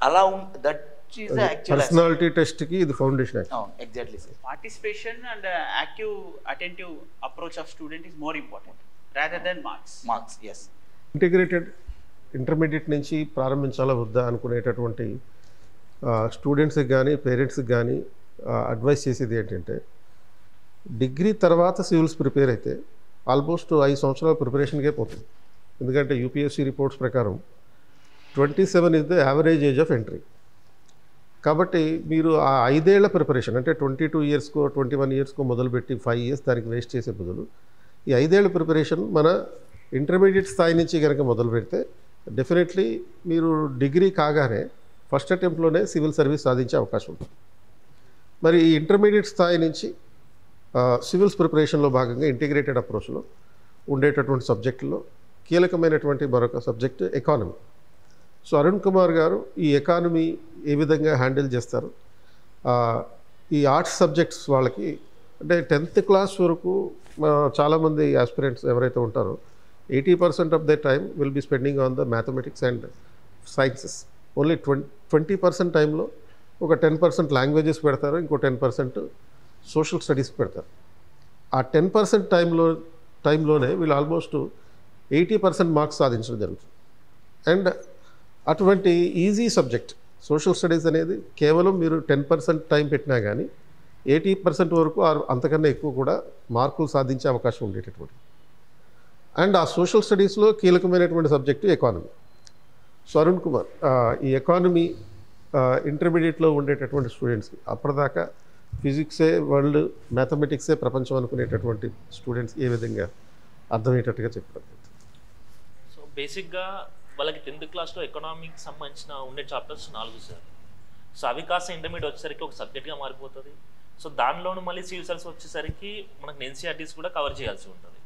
అలా that is the actual personality test కి ఇది foundation. Exactly sir. Participation and active attentive approach of student is more important rather than marks. Yes. Integrated intermediate నుంచి ప్రారంభించాలా వద్దా అనుకునేటటువంటి స్టూడెంట్స్కి కానీ పేరెంట్స్కి కానీ అడ్వైస్ చేసేది ఏంటంటే, డిగ్రీ తర్వాత సివిల్స్ ప్రిపేర్ అయితే ఆల్మోస్ట్ 5 సంవత్సరాల ప్రిపరేషన్కే పోతుంది. ఎందుకంటే యూపీఎస్సీ రిపోర్ట్స్ ప్రకారం 27 is the average age of entry. కాబట్టి మీరు ఆ 5 ఏళ్ల ప్రిపరేషన్ అంటే 22 ఇయర్స్కో 21 ఇయర్స్కో మొదలుపెట్టి 5 years దానికి వేస్ట్ చేసే బదులు ఈ 5 ఏళ్ల ప్రిపరేషన్ మన ఇంటర్మీడియట్ స్థాయి నుంచి కనుక మొదలు పెడితే డెఫినెట్లీ మీరు డిగ్రీ కాగానే ఫస్ట్ అటెంప్ట్లోనే సివిల్ సర్వీస్ సాధించే అవకాశం ఉంటుంది. మరి ఈ ఇంటర్మీడియట్ స్థాయి నుంచి సివిల్స్ ప్రిపరేషన్లో భాగంగా ఇంటిగ్రేటెడ్ అప్రోచ్లో ఉండేటటువంటి సబ్జెక్టుల్లో కీలకమైనటువంటి మరొక subject economy. So Arun Kumar గారు ఈ ఎకానమీ ఏ విధంగా హ్యాండిల్ చేస్తారు? ఈ ఆర్ట్స్ సబ్జెక్ట్స్ వాళ్ళకి అంటే 10th క్లాస్ వరకు చాలామంది ఆస్పిరెంట్స్ ఎవరైతే ఉంటారో 80% of the time will be spending on the mathematics and sciences. Only 20% టైంలో ఒక 10% లాంగ్వేజెస్ పెడతారు, ఇంకో 10% సోషల్ స్టడీస్ పెడతారు. ఆ 10% టైంలోనే వీళ్ళు ఆల్మోస్ట్ 80% మార్క్స్ సాధించడం జరుగుతుంది. అండ్ అటువంటి ఈజీ సబ్జెక్ట్ సోషల్ స్టడీస్ అనేది కేవలం మీరు 10% టైం పెట్టినా కానీ 80% వరకు అంతకన్నా ఎక్కువ కూడా మార్కులు సాధించే అవకాశం ఉండేటటువంటి. అండ్ ఆ సోషల్ స్టడీస్లో కీలకమైనటువంటి subject economy. So Arun Kumar, ఈ ఎకానమీ ఇంటర్మీడియట్లో ఉండేటటువంటి స్టూడెంట్స్కి అప్పటిదాకా ఫిజిక్సే వరల్డ్, మ్యాథమెటిక్సే ప్రపంచం అనుకునేటటువంటి స్టూడెంట్స్ ఏ విధంగా అర్థమయ్యేటట్టుగా చెప్పారు? సో బేసిక్గా వాళ్ళకి 10th క్లాస్లో ఎకనామిక్కి సంబంధించిన ఉండే చాప్టర్స్ 4 సార్. సో అవి కాస్త ఇంటర్మీడియట్ వచ్చేసరికి ఒక సబ్జెక్ట్గా మారిపోతుంది. సో దానిలోనూ మళ్ళీ సివిల్ సర్వీస్ వచ్చేసరికి మనకు ఎన్సీఆర్టీస్ కూడా కవర్ చేయాల్సి ఉంటుంది.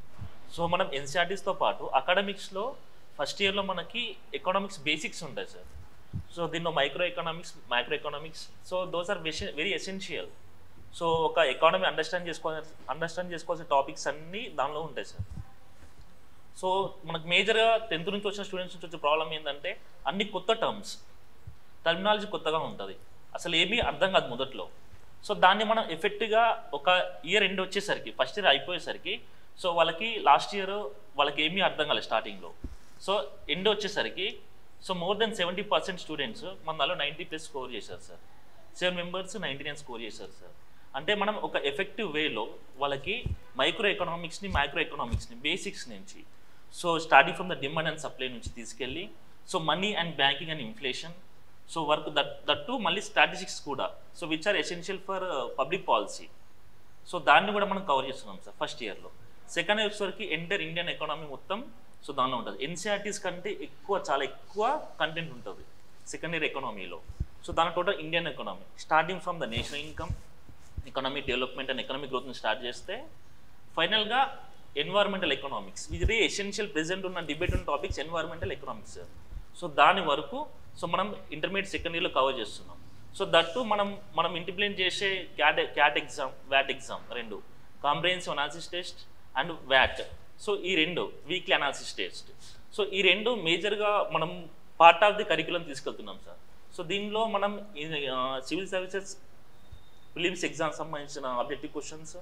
సో మనం ఎన్సీఆర్టీస్తో పాటు అకాడమిక్స్లో ఫస్ట్ ఇయర్లో మనకి ఎకనామిక్స్ బేసిక్స్ ఉంటాయి సార్. సో దీనిలో micro economics so those are very essential. So ఒక ఎకానమీ అండర్స్టాండ్ చేసుకోవాల్సిన టాపిక్స్ అన్నీ దానిలో ఉంటాయి సార్. సో మనకు మేజర్గా 10th నుంచి వచ్చిన స్టూడెంట్స్ నుంచి వచ్చే ప్రాబ్లం ఏంటంటే అన్ని కొత్త టర్మినాలజీ కొత్తగా ఉంటుంది, అసలు ఏమీ అర్థం కాదు మొదట్లో. సో దాన్ని మనం ఎఫెక్ట్గా ఒక ఇయర్ ఎండ్ వచ్చేసరికి, ఫస్ట్ ఇయర్ అయిపోయేసరికి, సో వాళ్ళకి లాస్ట్ ఇయర్ వాళ్ళకి ఏమీ అర్థం కాలేదు స్టార్టింగ్లో. సో ఎండ్ వచ్చేసరికి సో మోర్ దెన్ 70% స్టూడెంట్స్ మన దానిలో 90+ స్కోర్ చేశారు సార్. 7 మెంబర్స్ 99 స్కోర్ చేశారు సార్. అంటే మనం ఒక ఎఫెక్టివ్ వేలో వాళ్ళకి మైక్రో ఎకనామిక్స్ని బేసిక్స్ నుంచి, so starting from the demand and supply నుంచి తీసుకెళ్ళి, so money and banking and inflation, so work that మళ్ళీ స్టాటిస్టిక్స్ కూడా, so which are essential for public policy. So దాన్ని కూడా మనం కవర్ చేస్తున్నాం సార్ ఫస్ట్ ఇయర్లో. సెకండ్ ఇయర్ వచ్చేసరికి ఎంటర్ ఇండియన్ ఎకానమీ మొత్తం సో దానిలో ఉంటుంది. ఎన్సీఆర్టీస్ కంటే చాలా ఎక్కువ కంటెంట్ ఉంటుంది సెకండ్ ఇయర్ ఎకానమీలో. సో దాని total Indian economy starting from the national income, economic development and economic గ్రోత్ని స్టార్ట్ చేస్తే ఫైనల్గా ఎన్వైర్మెంటల్ ఎకనామిక్స్, ఇది ఎసెన్షియల్ ప్రెజెంట్ ఉన్న డిబేట్ ఉన్న topics environmental economics sir. So దాని వరకు సో మనం ఇంటర్మీడియట్ సెకండ్ ఇయర్లో కవర్ చేస్తున్నాం. సో దట్టు మనం ఇంప్లిమెంట్ చేసే cat exam, VAT exam 2, comprehensive analysis test and VAT. So ఈ 2 వీక్లీ అనాలిసిస్ టెస్ట్. సో ఈ 2 మేజర్గా మనం పార్ట్ ఆఫ్ ది కరికులం తీసుకెళ్తున్నాం సార్. సో దీనిలో మనం సివిల్ సర్వీసెస్ ప్రిలిమ్స్ ఎగ్జామ్ సంబంధించిన ఆబ్జెక్టివ్ క్వశ్చన్స్,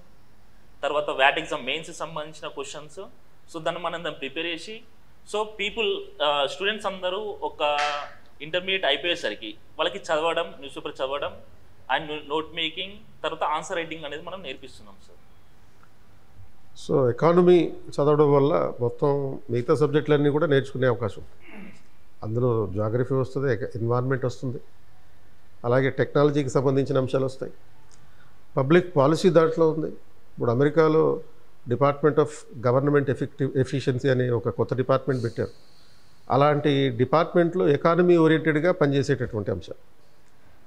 తర్వాత వ్యాట్ ఎగ్జామ్ మెయిన్స్ సంబంధించిన క్వశ్చన్స్, సో దాన్ని మనం ప్రిపేర్ చేసి, సో స్టూడెంట్స్ అందరూ ఒక ఇంటర్మీడియట్ అయిపోయేసరికి వాళ్ళకి చదవడం, న్యూస్ పేపర్ చదవడం అండ్ నోట్ మేకింగ్, తర్వాత ఆన్సర్ రైటింగ్ అనేది మనం నేర్పిస్తున్నాం సార్. సో ఎకానమీ చదవడం వల్ల మొత్తం మిగతా సబ్జెక్టులన్నీ కూడా నేర్చుకునే అవకాశం ఉంది. అందులో జాగ్రఫీ వస్తుంది, ఎన్వైర్న్మెంట్ వస్తుంది, అలాగే టెక్నాలజీకి సంబంధించిన అంశాలు వస్తాయి, పబ్లిక్ పాలసీ దాంట్లో ఉంది. ఇప్పుడు అమెరికాలో డిపార్ట్మెంట్ ఆఫ్ గవర్నమెంట్ ఎఫిషియన్సీ అని ఒక కొత్త డిపార్ట్మెంట్ పెట్టారు. అలాంటి డిపార్ట్మెంట్లో ఎకానమీ ఓరియంటెడ్గా పనిచేసేటటువంటి అంశాలు.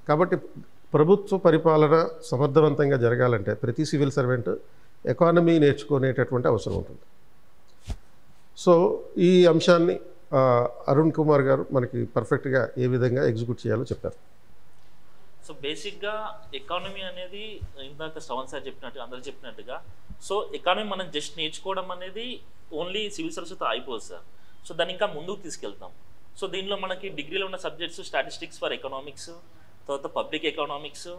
కాబట్టి ప్రభుత్వ పరిపాలన సమర్థవంతంగా జరగాలంటే ప్రతి సివిల్ సర్వెంట్ ఎకానమీ నేర్చుకునేటటువంటి అవసరం ఉంటుంది. సో ఈ అంశాన్ని అరుణ్ కుమార్ గారు మనకి పర్ఫెక్ట్గా ఏ విధంగా ఎగ్జిక్యూట్ చేయాలో చెప్పారు. సో బేసిక్గా ఎకానమీ అనేది ఇందాక శ్రవణ్ సార్ చెప్పినట్టుగా, అందరూ చెప్పినట్టుగా, సో ఎకానమీ మనం జస్ట్ నేర్చుకోవడం అనేది ఓన్లీ సివిల్ సర్వీస్తో అయిపోదు సార్. సో దాన్ని ఇంకా ముందుకు తీసుకెళ్తాం. సో దీనిలో మనకి డిగ్రీలో ఉన్న సబ్జెక్ట్స్ స్టాటిస్టిక్స్ ఫర్ ఎకనామిక్స్, తర్వాత పబ్లిక్ ఎకనామిక్స్.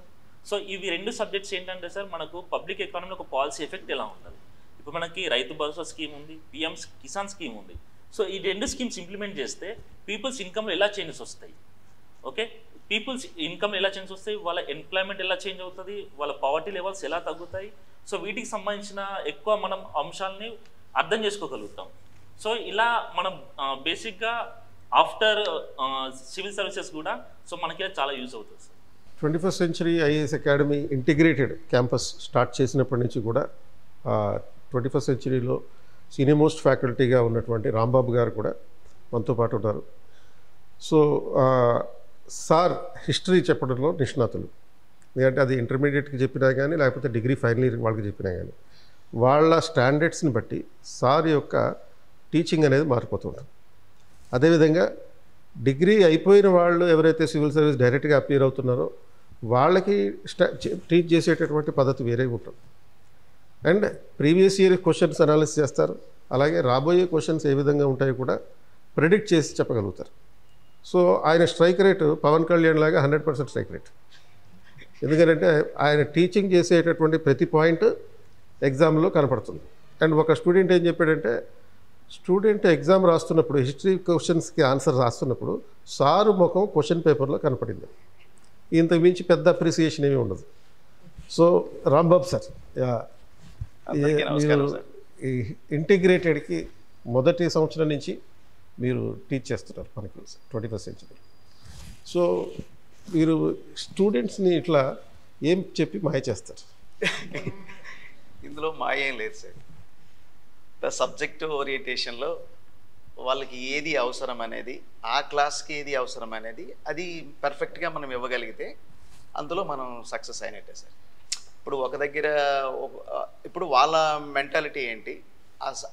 సో ఇవి 2 సబ్జెక్ట్స్ ఏంటంటే సార్ మనకు పబ్లిక్ ఎకానమీలో ఒక పాలసీ ఎఫెక్ట్ ఎలా ఉంటుంది. ఇప్పుడు మనకి రైతు భరోసా స్కీమ్ ఉంది, పిఎం కిసాన్ స్కీమ్ ఉంది. సో ఈ 2 స్కీమ్స్ ఇంప్లిమెంట్ చేస్తే పీపుల్స్ ఇన్కమ్లో ఎలా చేంజెస్ వస్తాయి, ఓకే, పీపుల్స్ ఇన్కమ్ ఎలా చేంజ్ వస్తాయి, వాళ్ళ ఎంప్లాయ్మెంట్ ఎలా చేంజ్ అవుతుంది, వాళ్ళ పవర్టీ లెవెల్స్ ఎలా తగ్గుతాయి. సో వీటికి సంబంధించిన ఎక్కువ మనం అంశాలని అర్థం చేసుకోగలుగుతాం. సో ఇలా మనం బేసిక్గా ఆఫ్టర్ సివిల్ సర్వీసెస్ కూడా సో మనకి చాలా యూజ్ అవుతుంది sir. 21st century IAS academy integrated campus start చేసినప్పటి నుంచి కూడా 21st సెంచరీలో సీనియర్ మోస్ట్ ఫ్యాకల్టీగా ఉన్నటువంటి రాంబాబు గారు కూడా మనతో పాటు ఉన్నారు. సో సార్ హిస్టరీ చెప్పడంలో నిష్ణాతులు. ఎందుకంటే అది ఇంటర్మీడియట్కి చెప్పినా కానీ లేకపోతే డిగ్రీ ఫైనల్ ఇయర్ వాళ్ళకి చెప్పినా కానీ వాళ్ళ స్టాండర్డ్స్ని బట్టి సార్ యొక్క టీచింగ్ అనేది మారిపోతుంది. అదేవిధంగా డిగ్రీ అయిపోయిన వాళ్ళు ఎవరైతే సివిల్ సర్వీస్ డైరెక్ట్గా అపియర్ అవుతున్నారో వాళ్ళకి టీచ్ చేసేటటువంటి పద్ధతి వేరే ఉంటుంది. And previous year questions analysis చేస్తారు. అలాగే రాబోయే క్వశ్చన్స్ ఏ విధంగా ఉంటాయో కూడా ప్రెడిక్ట్ చేసి చెప్పగలుగుతారు. సో ఆయన స్ట్రైక్ రేటు పవన్ కళ్యాణ్ లాగా 100% స్ట్రైక్ రేట్. ఎందుకంటే ఆయన టీచింగ్ చేసేటటువంటి ప్రతి పాయింట్ ఎగ్జామ్లో కనపడుతుంది. అండ్ ఒక స్టూడెంట్ ఏం చెప్పాడంటే, స్టూడెంట్ ఎగ్జామ్ రాస్తున్నప్పుడు హిస్టరీ క్వశ్చన్స్కి ఆన్సర్ రాస్తున్నప్పుడు సారు ముఖం క్వశ్చన్ పేపర్లో కనపడింది. ఇంతకు మించి పెద్ద అప్రిసియేషన్ ఏమీ ఉండదు. సో రాంబాబు సార్, మీరు ఈ ఇంటిగ్రేటెడ్కి మొదటి సంవత్సరం నుంచి మీరు టీచ్ చేస్తున్నారు మనకి 21st సెంచరీ. సో మీరు స్టూడెంట్స్ని ఇట్లా ఏం చెప్పి మాయ చేస్తారు? ఇందులో మాయ ఏం లేదు సార్. సబ్జెక్ట్ ఓరియంటేషన్లో వాళ్ళకి ఏది అవసరం అనేది, ఆ క్లాస్కి ఏది అవసరం అనేది అది పర్ఫెక్ట్గా మనం ఇవ్వగలిగితే అందులో మనం సక్సెస్ అయినట్టే సార్. ఇప్పుడు ఒక దగ్గర ఇప్పుడు వాళ్ళ మెంటాలిటీ ఏంటి,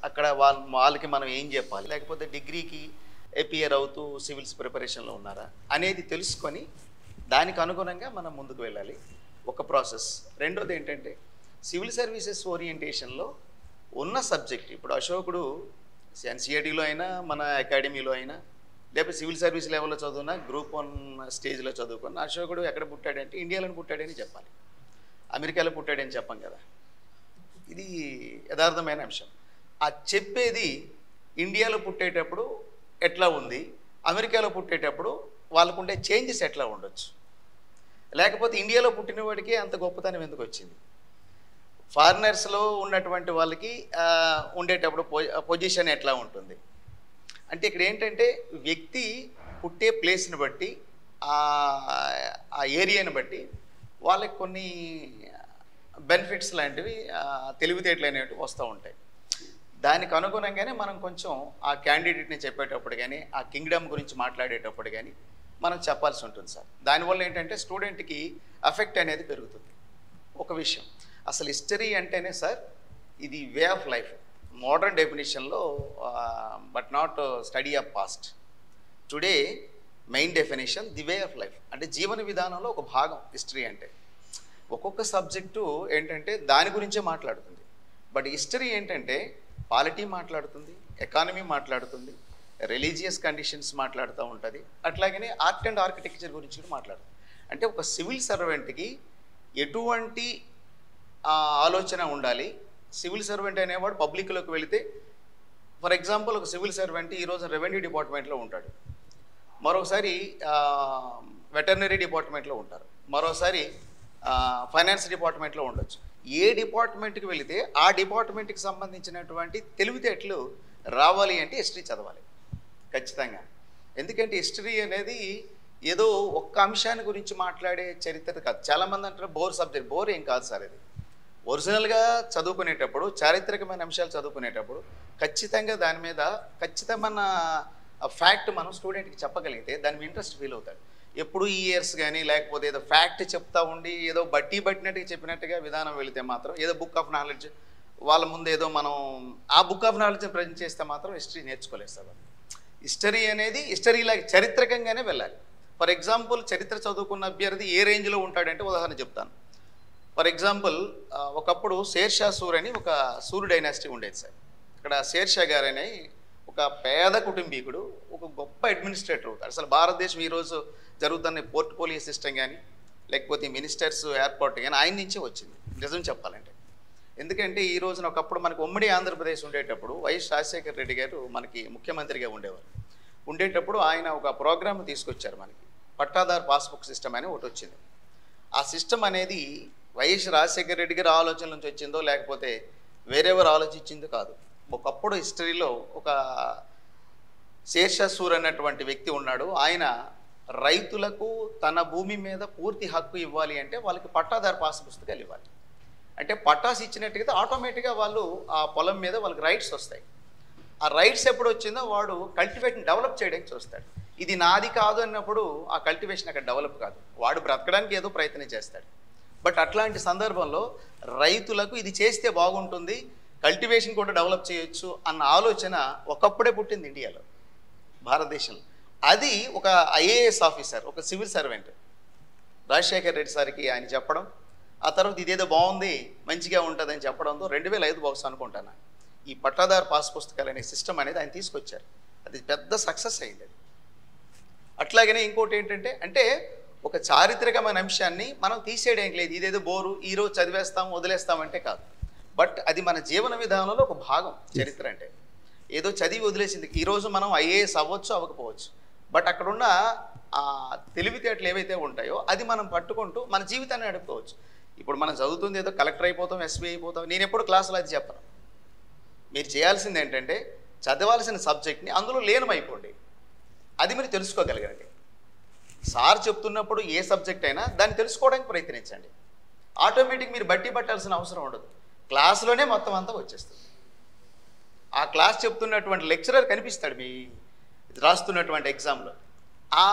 అక్కడ వాళ్ళకి మనం ఏం చెప్పాలి, లేకపోతే డిగ్రీకి అపియర్ అవుతూ సివిల్స్ ప్రిపరేషన్లో ఉన్నారా అనేది తెలుసుకొని దానికి అనుగుణంగా మనం ముందుకు వెళ్ళాలి. ఒక ప్రాసెస్. రెండోది ఏంటంటే సివిల్ సర్వీసెస్ ఓరియంటేషన్లో ఉన్న సబ్జెక్ట్, ఇప్పుడు అశోకుడు ఎన్సీఆర్టీలో అయినా మన అకాడమీలో అయినా లేకపోతే సివిల్ సర్వీస్ లెవెల్లో చదువున్నా గ్రూప్ 1 స్టేజ్లో చదువుకున్న అశోకుడు ఎక్కడ పుట్టాడంటే ఇండియాలో పుట్టాడని చెప్పాలి, అమెరికాలో పుట్టాడని చెప్పం కదా. ఇది యథార్థమైన అంశం. ఆ చెప్పేది ఇండియాలో పుట్టేటప్పుడు ఎట్లా ఉంది, అమెరికాలో పుట్టేటప్పుడు వాళ్ళకుండే చేంజెస్ ఎట్లా ఉండొచ్చు, లేకపోతే ఇండియాలో పుట్టిన వాడికి అంత గొప్పతనం ఎందుకు వచ్చింది, ఫారినర్స్లో ఉన్నటువంటి వాళ్ళకి ఉండేటప్పుడు పొజిషన్ ఎట్లా ఉంటుంది అంటే ఇక్కడ ఏంటంటే వ్యక్తి పుట్టే ప్లేస్ని బట్టి ఆ ఏరియాని బట్టి వాళ్ళకి కొన్ని బెనిఫిట్స్ లాంటివి తెలివితేటలు అనేవి వస్తూ ఉంటాయి. దానికి అనుగుణంగానే మనం కొంచెం ఆ క్యాండిడేట్ని చెప్పేటప్పుడు కానీ ఆ కింగ్డమ్ గురించి మాట్లాడేటప్పుడు కానీ మనం చెప్పాల్సి ఉంటుంది సార్. దానివల్ల ఏంటంటే స్టూడెంట్కి ఎఫెక్ట్ అనేది పెరుగుతుంది. ఒక విషయం, అసలు హిస్టరీ అంటేనే సార్ ఇది వే ఆఫ్ లైఫ్ మోడర్న్ డెఫినేషన్లో, but not study of past. Today main definition the way of life అంటే జీవన విధానంలో ఒక భాగం హిస్టరీ అంటే. ఒక్కొక్క సబ్జెక్టు ఏంటంటే దాని గురించే మాట్లాడుతుంది. బట్ హిస్టరీ ఏంటంటే పాలిటీ మాట్లాడుతుంది, ఎకానమీ మాట్లాడుతుంది, రిలీజియస్ కండిషన్స్ మాట్లాడుతూ ఉంటుంది, అట్లాగనే ఆర్ట్ అండ్ ఆర్కిటెక్చర్ గురించి కూడా మాట్లాడుతుంది. అంటే ఒక సివిల్ సర్వెంట్కి ఎటువంటి ఆలోచన ఉండాలి. సివిల్ సర్వెంట్ అనేవాడు పబ్లిక్లోకి వెళితే, ఫర్ ఎగ్జాంపుల్ ఒక సివిల్ సర్వెంట్ ఈరోజు రెవెన్యూ డిపార్ట్మెంట్లో ఉంటాడు, మరోసారి వెటర్నరీ డిపార్ట్మెంట్లో ఉంటారు, మరోసారి ఫైనాన్స్ డిపార్ట్మెంట్లో ఉండొచ్చు. ఏ డిపార్ట్మెంట్కి వెళితే ఆ డిపార్ట్మెంట్కి సంబంధించినటువంటి తెలివితేటలు రావాలి అంటే హిస్టరీ చదవాలి ఖచ్చితంగా. ఎందుకంటే హిస్టరీ అనేది ఏదో ఒక్క అంశాన్ని గురించి మాట్లాడే చరిత్ర కాదు. చాలామంది అంటారు బోర్ సబ్జెక్ట్. బోర్ ఏం కాదు సార్. ఇది ఒరిజినల్గా చదువుకునేటప్పుడు, చారిత్రకమైన అంశాలు చదువుకునేటప్పుడు ఖచ్చితంగా దాని మీద ఖచ్చితమైన ఫ్యాక్ట్ మనం స్టూడెంట్కి చెప్పగలిగితే దాని మీద ఇంట్రెస్ట్ ఫీల్ అవుతాడు. ఎప్పుడు ఈ ఇయర్స్ కానీ లేకపోతే ఏదో ఫ్యాక్ట్ చెప్తా ఉండి ఏదో బట్టినట్టుగా చెప్పినట్టుగా విధానం వెళితే మాత్రం, ఏదో బుక్ ఆఫ్ నాలెడ్జ్ వాళ్ళ ముందు ఏదో మనం ఆ బుక్ ఆఫ్ నాలెడ్జ్ని ప్రజెంట్ చేస్తే మాత్రం హిస్టరీ నేర్చుకోలేదు సార్. హిస్టరీ అనేది హిస్టరీలా చారిత్రకంగానే వెళ్ళాలి. ఫర్ ఎగ్జాంపుల్ చరిత్ర చదువుకున్న అభ్యర్థి ఏ రేంజ్లో ఉంటాడంటే ఉదాహరణ చెప్తాను. ఫర్ ఎగ్జాంపుల్ ఒకప్పుడు షేర్షా సూర్ అని ఒక సూర్ డైనాసిటీ ఉండేది సార్. ఇక్కడ షేర్షా గారు అని ఒక పేద కుటుంబీకుడు, ఒక గొప్ప అడ్మినిస్ట్రేటర్ అవుతాడు. అసలు భారతదేశం ఈరోజు జరుగుతున్న పోర్ట్ఫోలియో సిస్టమ్ కానీ లేకపోతే మినిస్టర్స్ ఎయిర్పోర్ట్ కానీ ఆయన నుంచే వచ్చింది నిజం చెప్పాలంటే. ఎందుకంటే ఈ రోజున ఒకప్పుడు మనకు ఉమ్మడి ఆంధ్రప్రదేశ్ ఉండేటప్పుడు వైఎస్ రాజశేఖర రెడ్డి గారు మనకి ముఖ్యమంత్రిగా ఉండేటప్పుడు ఆయన ఒక ప్రోగ్రామ్ తీసుకొచ్చారు మనకి, పట్టాదారు పాస్బుక్ సిస్టమ్ అని ఒకటి వచ్చింది. ఆ సిస్టమ్ అనేది వైఎస్ రాజశేఖర రెడ్డి గారి ఆలోచన నుంచి వచ్చిందో లేకపోతే వేరెవరు ఆలోచించిందో కాదు. ఒకప్పుడు హిస్టరీలో ఒక షేర్షా సూర్ అన్నటువంటి వ్యక్తి ఉన్నాడు. ఆయన రైతులకు తన భూమి మీద పూర్తి హక్కు ఇవ్వాలి అంటే వాళ్ళకి పట్టాదారు పాస్ పుస్తకాలు ఇవ్వాలి. అంటే పట్టాస్ ఇచ్చినట్టుగా ఆటోమేటిక్గా వాళ్ళు ఆ పొలం మీద వాళ్ళకి రైట్స్ వస్తాయి. ఆ రైట్స్ ఎప్పుడు వచ్చిందో వాడు కల్టివేషన్ డెవలప్ చేయడానికి చూస్తాడు. ఇది నాది కాదు అన్నప్పుడు ఆ కల్టివేషన్ అక్కడ డెవలప్ కాదు, వాడు బ్రతకడానికి ఏదో ప్రయత్నం చేస్తాడు. బట్ అట్లాంటి సందర్భంలో రైతులకు ఇది చేస్తే బాగుంటుంది, కల్టివేషన్ కూడా డెవలప్ చేయొచ్చు అన్న ఆలోచన ఒకప్పుడే పుట్టింది ఇండియాలో, భారతదేశంలో. అది ఒక ఐఏఎస్ ఆఫీసర్, ఒక సివిల్ సర్వెంట్ రాజశేఖర్ రెడ్డి సార్కి ఆయన చెప్పడం, ఆ తర్వాత ఇదేదో బాగుంది మంచిగా ఉంటుందని చెప్పడంతో 2005 బహుశా అనుకుంటాను ఈ పట్టాదారు పాస్ పుస్తకాలు అనే సిస్టమ్ అనేది ఆయన తీసుకొచ్చారు. అది పెద్ద సక్సెస్ అయింది అది. అట్లాగనే ఇంకోటి ఏంటంటే, అంటే ఒక చారిత్రకమైన అంశాన్ని మనం తీసేయడం లేదు, ఇదేదో బోరు ఈరోజు చదివేస్తాం వదిలేస్తామంటే కాదు. బట్ అది మన జీవన విధానంలో ఒక భాగం. చరిత్ర అంటే ఏదో చదివి వదిలేసింది. ఈరోజు మనం ఐఏఎస్ అవ్వచ్చు అవ్వకపోవచ్చు, బట్ అక్కడున్న తెలివితేటలు ఏవైతే ఉంటాయో అది మనం పట్టుకుంటూ మన జీవితాన్ని నడుపుకోవచ్చు. ఇప్పుడు మనం చదువుతుంది ఏదో కలెక్టర్ అయిపోతాం, ఎస్పీ అయిపోతాం. నేను ఎప్పుడు క్లాసులో అది చెప్పను. మీరు చేయాల్సింది ఏంటంటే చదవాల్సిన సబ్జెక్ట్ని అందులో లీనమైపోండి, అది మీరు తెలుసుకోగలగండి. సార్ చెప్తున్నప్పుడు ఏ సబ్జెక్ట్ అయినా దాన్ని తెలుసుకోవడానికి ప్రయత్నించండి. ఆటోమేటిక్ మీరు బట్టి పట్టాల్సిన అవసరం ఉండదు, క్లాస్లోనే మొత్తం అంతా వచ్చేస్తుంది. ఆ క్లాస్ చెప్తున్నటువంటి లెక్చరర్ కనిపిస్తాడు మీ రాస్తున్నటువంటి ఎగ్జామ్లో. ఆ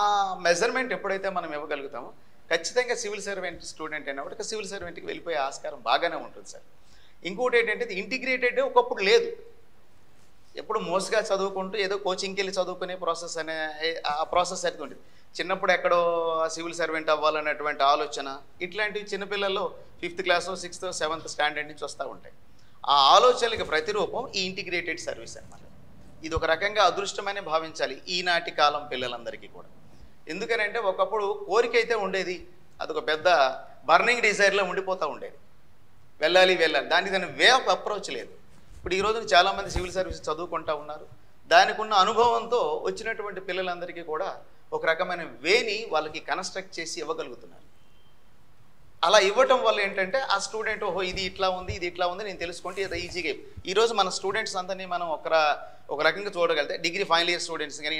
మెజర్మెంట్ ఎప్పుడైతే మనం ఇవ్వగలుగుతామో ఖచ్చితంగా సివిల్ సర్వెంట్ స్టూడెంట్ అయినప్పుడు సివిల్ సర్వెంట్కి వెళ్ళిపోయే ఆస్కారం బాగానే ఉంటుంది సార్. ఇంకోటి ఏంటంటే ఇంటిగ్రేటెడ్ ఒకప్పుడు లేదు, ఎప్పుడు మోస్గా చదువుకుంటూ ఏదో కోచింగ్కి వెళ్ళి చదువుకునే ప్రాసెస్ అనే ఆ ప్రాసెస్ అయితే ఉండేది. చిన్నప్పుడు ఎక్కడో సివిల్ సర్వెంట్ అవ్వాలన్నటువంటి ఆలోచన ఇట్లాంటివి చిన్నపిల్లల్లో 5th class 6th 7th standard నుంచి వస్తూ ఉంటాయి. ఆ ఆలోచనలకు ప్రతిరూపం ఈ ఇంటిగ్రేటెడ్ సర్వీస్ అన్నమాట. ఇది ఒక రకంగా అదృష్టమనే భావించాలి ఈనాటి కాలం పిల్లలందరికీ కూడా. ఎందుకనంటే ఒకప్పుడు కోరిక అయితే ఉండేది, అదొక పెద్ద బర్నింగ్ డిజైర్లో ఉండిపోతూ ఉండేది, వెళ్ళాలి. దాని వే ఆఫ్ అప్రోచ్ లేదు. ఇప్పుడు ఈ రోజున చాలామంది సివిల్ సర్వీస్ చదువుకుంటూ ఉన్నారు. దానికి ఉన్న అనుభవంతో వచ్చినటువంటి పిల్లలందరికీ కూడా ఒక రకమైన వేని వాళ్ళకి కన్స్ట్రక్ట్ చేసి ఇవ్వగలుగుతున్నారు. అలా ఇవ్వటం వల్ల ఏంటంటే ఆ స్టూడెంట్ ఓహో ఇది ఇట్లా ఉంది ఇది ఇట్లా ఉంది నేను తెలుసుకుంటే ఇది ఈజీగా. ఈరోజు మన స్టూడెంట్స్ అందరినీ మనం ఒక రకంగా చూడగలిగితే డిగ్రీ ఫైనల్ ఇయర్ స్టూడెంట్స్ కానీ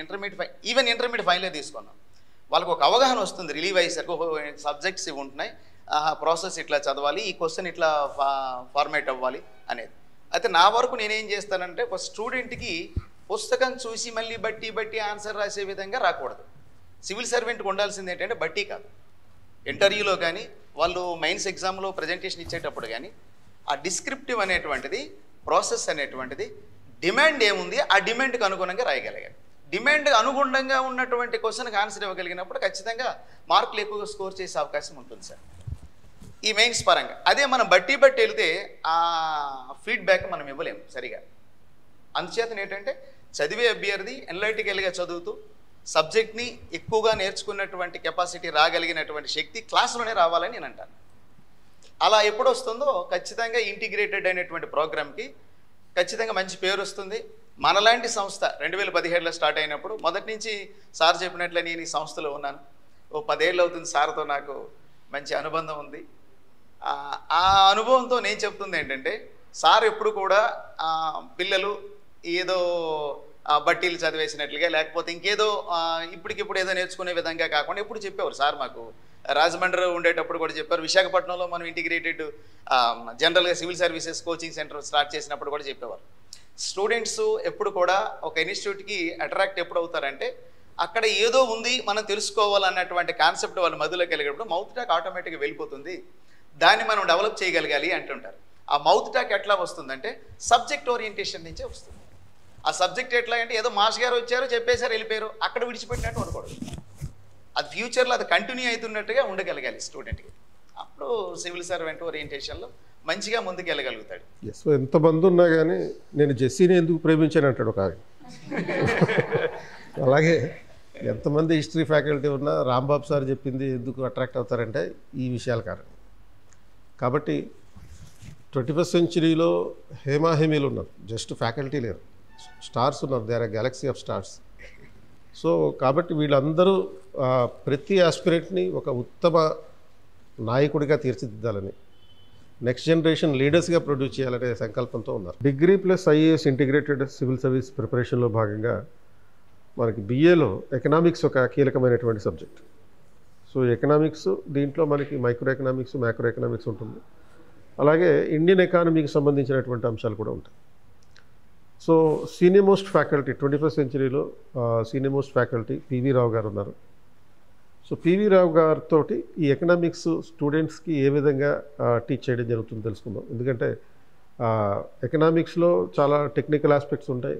ఈవెన్ ఇంటర్మీడియట్ ఫైనల్ ఇయర్ తీసుకున్నాం, వాళ్ళకు ఒక అవగాహన వస్తుంది. రిలీవ్ అయ్యేసరికి ఓహో సబ్జెక్ట్స్ ఇవి ఉంటున్నాయి, ప్రాసెస్ ఇట్లా చదవాలి, ఈ క్వశ్చన్ ఇట్లా ఫార్మేట్ అవ్వాలి అనేది. అయితే నా వరకు నేనేం చేస్తానంటే ఒక స్టూడెంట్కి పుస్తకం చూసి మళ్ళీ బట్టి ఆన్సర్ రాసే విధంగా రాకూడదు. సివిల్ సర్వెంట్కి ఉండాల్సింది ఏంటంటే బట్టి కాదు, ఇంటర్వ్యూలో కానీ వాళ్ళు మెయిన్స్ ఎగ్జామ్లో ప్రజెంటేషన్ ఇచ్చేటప్పుడు కానీ ఆ డిస్క్రిప్టివ్ అనేటువంటిది ప్రాసెస్ అనేటువంటిది డిమాండ్ ఏముంది ఆ డిమాండ్కి అనుగుణంగా రాయగలిగారు. డిమాండ్ అనుగుణంగా ఉన్నటువంటి క్వశ్చన్కి ఆన్సర్ ఇవ్వగలిగినప్పుడు ఖచ్చితంగా మార్కులు ఎక్కువగా స్కోర్ చేసే అవకాశం ఉంటుంది సార్ ఈ మెయిన్స్ పరంగా. అదే మనం బట్టి వెళితే ఆ ఫీడ్బ్యాక్ మనం ఇవ్వలేము సరిగా. అందుచేతన ఏంటంటే చదివే అభ్యర్థి ఎనలైటికల్గా చదువుతూ సబ్జెక్ట్ని ఎక్కువగా నేర్చుకున్నటువంటి కెపాసిటీ రాగలిగినటువంటి శక్తి క్లాసులోనే రావాలని నేను అంటాను. అలా ఎప్పుడు వస్తుందో ఖచ్చితంగా ఇంటిగ్రేటెడ్ అనేటువంటి ప్రోగ్రామ్కి ఖచ్చితంగా మంచి పేరు వస్తుంది. మనలాంటి సంస్థ 2017లో స్టార్ట్ అయినప్పుడు మొదటి నుంచి సార్ చెప్పినట్లే నేను ఈ సంస్థలో ఉన్నాను. ఓ 10 ఏళ్ళు అవుతుంది సార్తో నాకు మంచి అనుబంధం ఉంది. ఆ అనుభవంతో నేను చెప్తుంది ఏంటంటే సార్ ఎప్పుడు కూడా పిల్లలు ఏదో బట్టీలు చదివేసినట్లుగా లేకపోతే ఇంకేదో ఇప్పటికిప్పుడు ఏదో నేర్చుకునే విధంగా కాకుండా ఎప్పుడు చెప్పేవారు సార్. మాకు రాజమండ్రి ఉండేటప్పుడు కూడా చెప్పారు, విశాఖపట్నంలో మనం ఇంటిగ్రేటెడ్ జనరల్గా civil services coaching centre start చేసినప్పుడు కూడా చెప్పేవారు. స్టూడెంట్స్ ఎప్పుడు కూడా ఒక ఇన్స్టిట్యూట్కి అట్రాక్ట్ ఎప్పుడు అవుతారంటే అక్కడ ఏదో ఉంది మనం తెలుసుకోవాలన్నటువంటి కాన్సెప్ట్ వాళ్ళ మధ్యలోకి వెళ్ళినప్పుడు మౌత్ టాక్ ఆటోమేటిక్గా వెళ్ళిపోతుంది, దాన్ని మనం డెవలప్ చేయగలగాలి అంటుంటారు. ఆ మౌత్ టాక్ ఎట్లా వస్తుందంటే సబ్జెక్ట్ ఓరియంటేషన్ నుంచే వస్తుంది. ఆ సబ్జెక్ట్ ఎట్లా అంటే ఏదో మాస్ గారు వచ్చారు చెప్పేశారు వెళ్ళిపోయారు అక్కడ విడిచిపెట్టినట్టు ఉండకూడదు. అది ఫ్యూచర్లో అది కంటిన్యూ అవుతున్నట్టుగా ఉండగలగాలి స్టూడెంట్కి. అప్పుడు సివిల్ సర్వెంట్ ఓరియంటేషన్లో మంచిగా ముందుకు వెళ్ళగలుగుతాడు. సో ఎంతమంది ఉన్నా కానీ నేను జెస్సీని ఎందుకు ప్రేమించాను అంటాడు ఒక ఆయన. అలాగే ఎంతమంది హిస్టరీ ఫ్యాకల్టీ ఉన్నా రాంబాబు సార్ చెప్పింది ఎందుకు అట్రాక్ట్ అవుతారంటే ఈ విషయాల కారణం. కాబట్టి 21st సెంచరీలో హేమాహేమీలు ఉన్నారు, జస్ట్ ఫ్యాకల్టీ లేరు, స్టార్స్ ఉన్నారు, they are galaxy of stars. So కాబట్టి వీళ్ళందరూ ప్రతి ఆస్పిరెంట్ని ఒక ఉత్తమ నాయకుడిగా తీర్చిదిద్దాలని, నెక్స్ట్ జనరేషన్ లీడర్స్గా ప్రొడ్యూస్ చేయాలనే సంకల్పంతో ఉన్నారు. Degree plus IAS integrated civil service ప్రిపరేషన్లో భాగంగా మనకి బిఏలో ఎకనామిక్స్ ఒక కీలకమైనటువంటి సబ్జెక్ట్. సో ఎకనామిక్స్ దీంట్లో మనకి మైక్రో ఎకనామిక్స్ మ్యాక్రో ఎకనామిక్స్ ఉంటుంది, అలాగే ఇండియన్ ఎకానమీకి సంబంధించినటువంటి అంశాలు కూడా ఉంటాయి. So senior most faculty 21st సెంచరీలో senior most faculty PV Rao గారు ఉన్నారు. సో పివి రావు గారితో ఈ ఎకనామిక్స్ స్టూడెంట్స్కి ఏ విధంగా టీచ్ చేయడం జరుగుతుందో తెలుసుకుందాం. ఎందుకంటే ఎకనామిక్స్లో చాలా టెక్నికల్ ఆస్పెక్ట్స్ ఉంటాయి.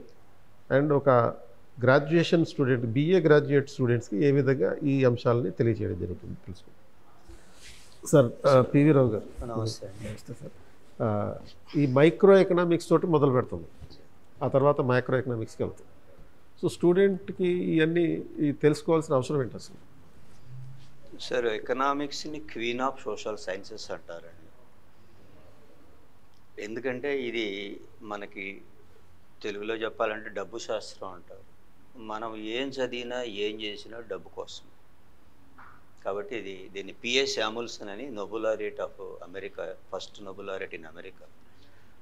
అండ్ ఒక గ్రాడ్యుయేషన్ స్టూడెంట్, BA గ్రాడ్యుయేట్ స్టూడెంట్స్కి ఏ విధంగా ఈ అంశాలని తెలియజేయడం జరుగుతుంది తెలుసుకుంటాం. సార్ పివి రావు గారు నమస్తే. నమస్తే సార్. ఈ మైక్రో ఎకనామిక్స్ తోటి మొదలు పెడుతుంది, ఆ తర్వాత మైక్రో ఎకనామిక్స్కి వెళ్తాం. సో స్టూడెంట్కి ఇవన్నీ తెలుసుకోవాల్సిన అవసరం ఏంటి అసలు? సార్, ఎకనామిక్స్ని క్వీన్ ఆఫ్ సోషల్ సైన్సెస్ అంటారండి. ఎందుకంటే ఇది మనకి తెలుగులో చెప్పాలంటే డబ్బు శాస్త్రం అంటారు. మనం ఏం చదివినా ఏం చేసినా డబ్బు కోసం. కాబట్టి దీన్ని P.A. శామ్యుల్సన్ అని Nobel laureate of America, first Nobel laureate in America,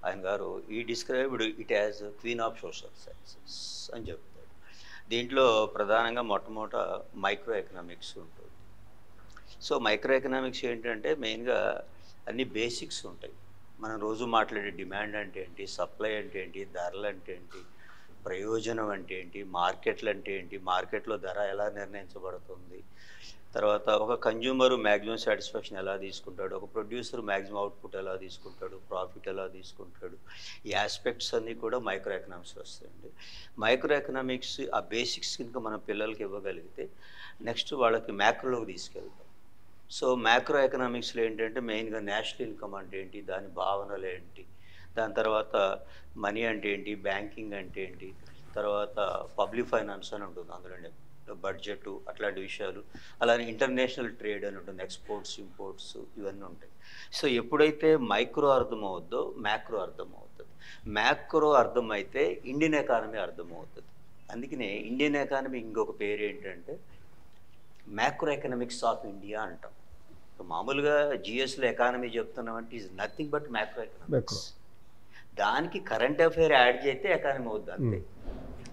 ఆయన గారు ఈ described it as queen of social sciences అని చెప్తారు. దీంట్లో ప్రధానంగా మొట్టమొదట మైక్రో ఎకనామిక్స్ ఉంటుంది. సో మైక్రో ఎకనామిక్స్ ఏంటంటే మెయిన్గా అన్ని బేసిక్స్ ఉంటాయి. మనం రోజు మాట్లాడే డిమాండ్ అంటే ఏంటి, సప్లై అంటే ఏంటి, ధరలు అంటే ఏంటి, ప్రయోజనం అంటే ఏంటి, మార్కెట్లు అంటే ఏంటి, మార్కెట్లో ధర ఎలా నిర్ణయించబడుతుంది, తర్వాత ఒక కన్జ్యూమరు మ్యాక్సిమం సాటిస్ఫాక్షన్ ఎలా తీసుకుంటాడు, ఒక ప్రొడ్యూసర్ మ్యాక్సిమం అవుట్పుట్ ఎలా తీసుకుంటాడు, ప్రాఫిట్ ఎలా తీసుకుంటాడు, ఈ ఆస్పెక్ట్స్ అన్నీ కూడా మైక్రో ఎకనామిక్స్ వస్తాయండి. మైక్రో ఎకనామిక్స్ ఆ బేసిక్స్ కనుక మనం పిల్లలకి ఇవ్వగలిగితే నెక్స్ట్ వాళ్ళకి మ్యాక్రోలోకి తీసుకెళ్తాం. సో మ్యాక్రో ఎకనామిక్స్లో ఏంటంటే మెయిన్గా నేషనల్ ఇన్కమ్ అంటే ఏంటి, దాని భావనలు ఏంటి, దాని తర్వాత మనీ అంటే ఏంటి, బ్యాంకింగ్ అంటే ఏంటి, తర్వాత పబ్లిక్ ఫైనాన్స్ అని ఉంటుంది, అందులోనే బడ్జెట్ అట్లాంటి విషయాలు, అలానే ఇంటర్నేషనల్ ట్రేడ్ అని ఉంటుంది, ఎక్స్పోర్ట్స్ ఇంపోర్ట్స్ ఇవన్నీ ఉంటాయి. సో ఎప్పుడైతే మైక్రో అర్థమవుద్దో మ్యాక్రో అర్థమవుతుంది. మ్యాక్రో అర్థమైతే ఇండియన్ ఎకానమీ అర్థమవుతుంది. అందుకనే ఇండియన్ ఎకానమీ ఇంకొక పేరు ఏంటంటే మ్యాక్రో ఎకనామిక్స్ ఆఫ్ ఇండియా అంటాం. మామూలుగా GSలో ఎకానమీ చెప్తున్నామంటే is nothing but macro economics. దానికి కరెంట్ అఫైర్ యాడ్ చేస్తే ఎకానమీ అవుద్ది అంతే.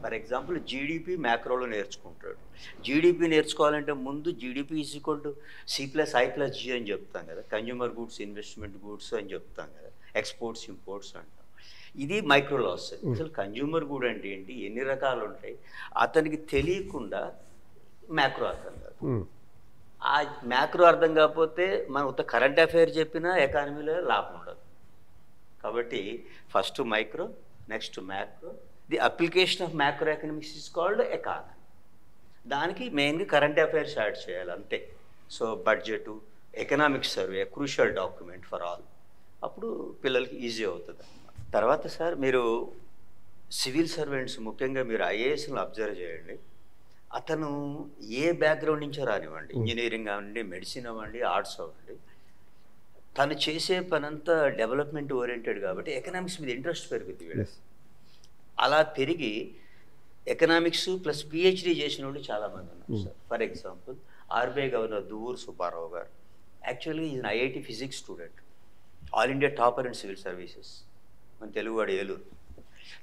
ఫర్ ఎగ్జాంపుల్ GDP మ్యాక్రోలో నేర్చుకుంటాడు. GDP నేర్చుకోవాలంటే ముందు GDP is equal to C+I+G అని చెప్తాం కదా, కన్జ్యూమర్ గూడ్స్ ఇన్వెస్ట్మెంట్ గూడ్స్ అని చెప్తాం కదా, ఎక్స్పోర్ట్స్ ఇంపోర్ట్స్ అంటాం. ఇది మైక్రోలో వస్తుంది. అసలు కన్జ్యూమర్ గూడ్ అంటే ఏంటి, ఎన్ని రకాలు ఉంటాయి, అతనికి తెలియకుండా మ్యాక్రో అర్థం కాదు. ఆ మ్యాక్రో అర్థం కాకపోతే మనం ఉత్త కరెంట్ అఫైర్ చెప్పినా ఎకానమీలో లాభం ఉండదు. కాబట్టి first micro, next macro. The application of macro economics is called economy. దానికి మెయిన్గా కరెంట్ అఫైర్స్ యాడ్ చేయాలి అంతే. So budget, economic survey, crucial document for all. అప్పుడు పిల్లలకి ఈజీ అవుతుంది అన్నమాట. తర్వాత సార్ మీరు సివిల్ సర్వెంట్స్, ముఖ్యంగా మీరు IASని అబ్జర్వ్ చేయండి. అతను ఏ బ్యాక్గ్రౌండ్ నుంచో రానివ్వండి, ఇంజనీరింగ్ అవ్వండి, మెడిసిన్ అవ్వండి, ఆర్ట్స్ అవ్వండి, తను చేసే పనంతా డెవలప్మెంట్ ఓరియంటెడ్ కాబట్టి ఎకనామిక్స్ మీద ఇంట్రెస్ట్ పెరుగుతుంది. అలా పెరిగి ఎకనామిక్స్ ప్లస్ PhD చేసిన వాళ్ళు చాలామంది ఉన్నారు sir. For example RBI governor Duvvuri Subbarao garu యాక్చువల్గా is IIT physics student, all India topper in civil services, మన తెలుగువాడు ఏలూరు.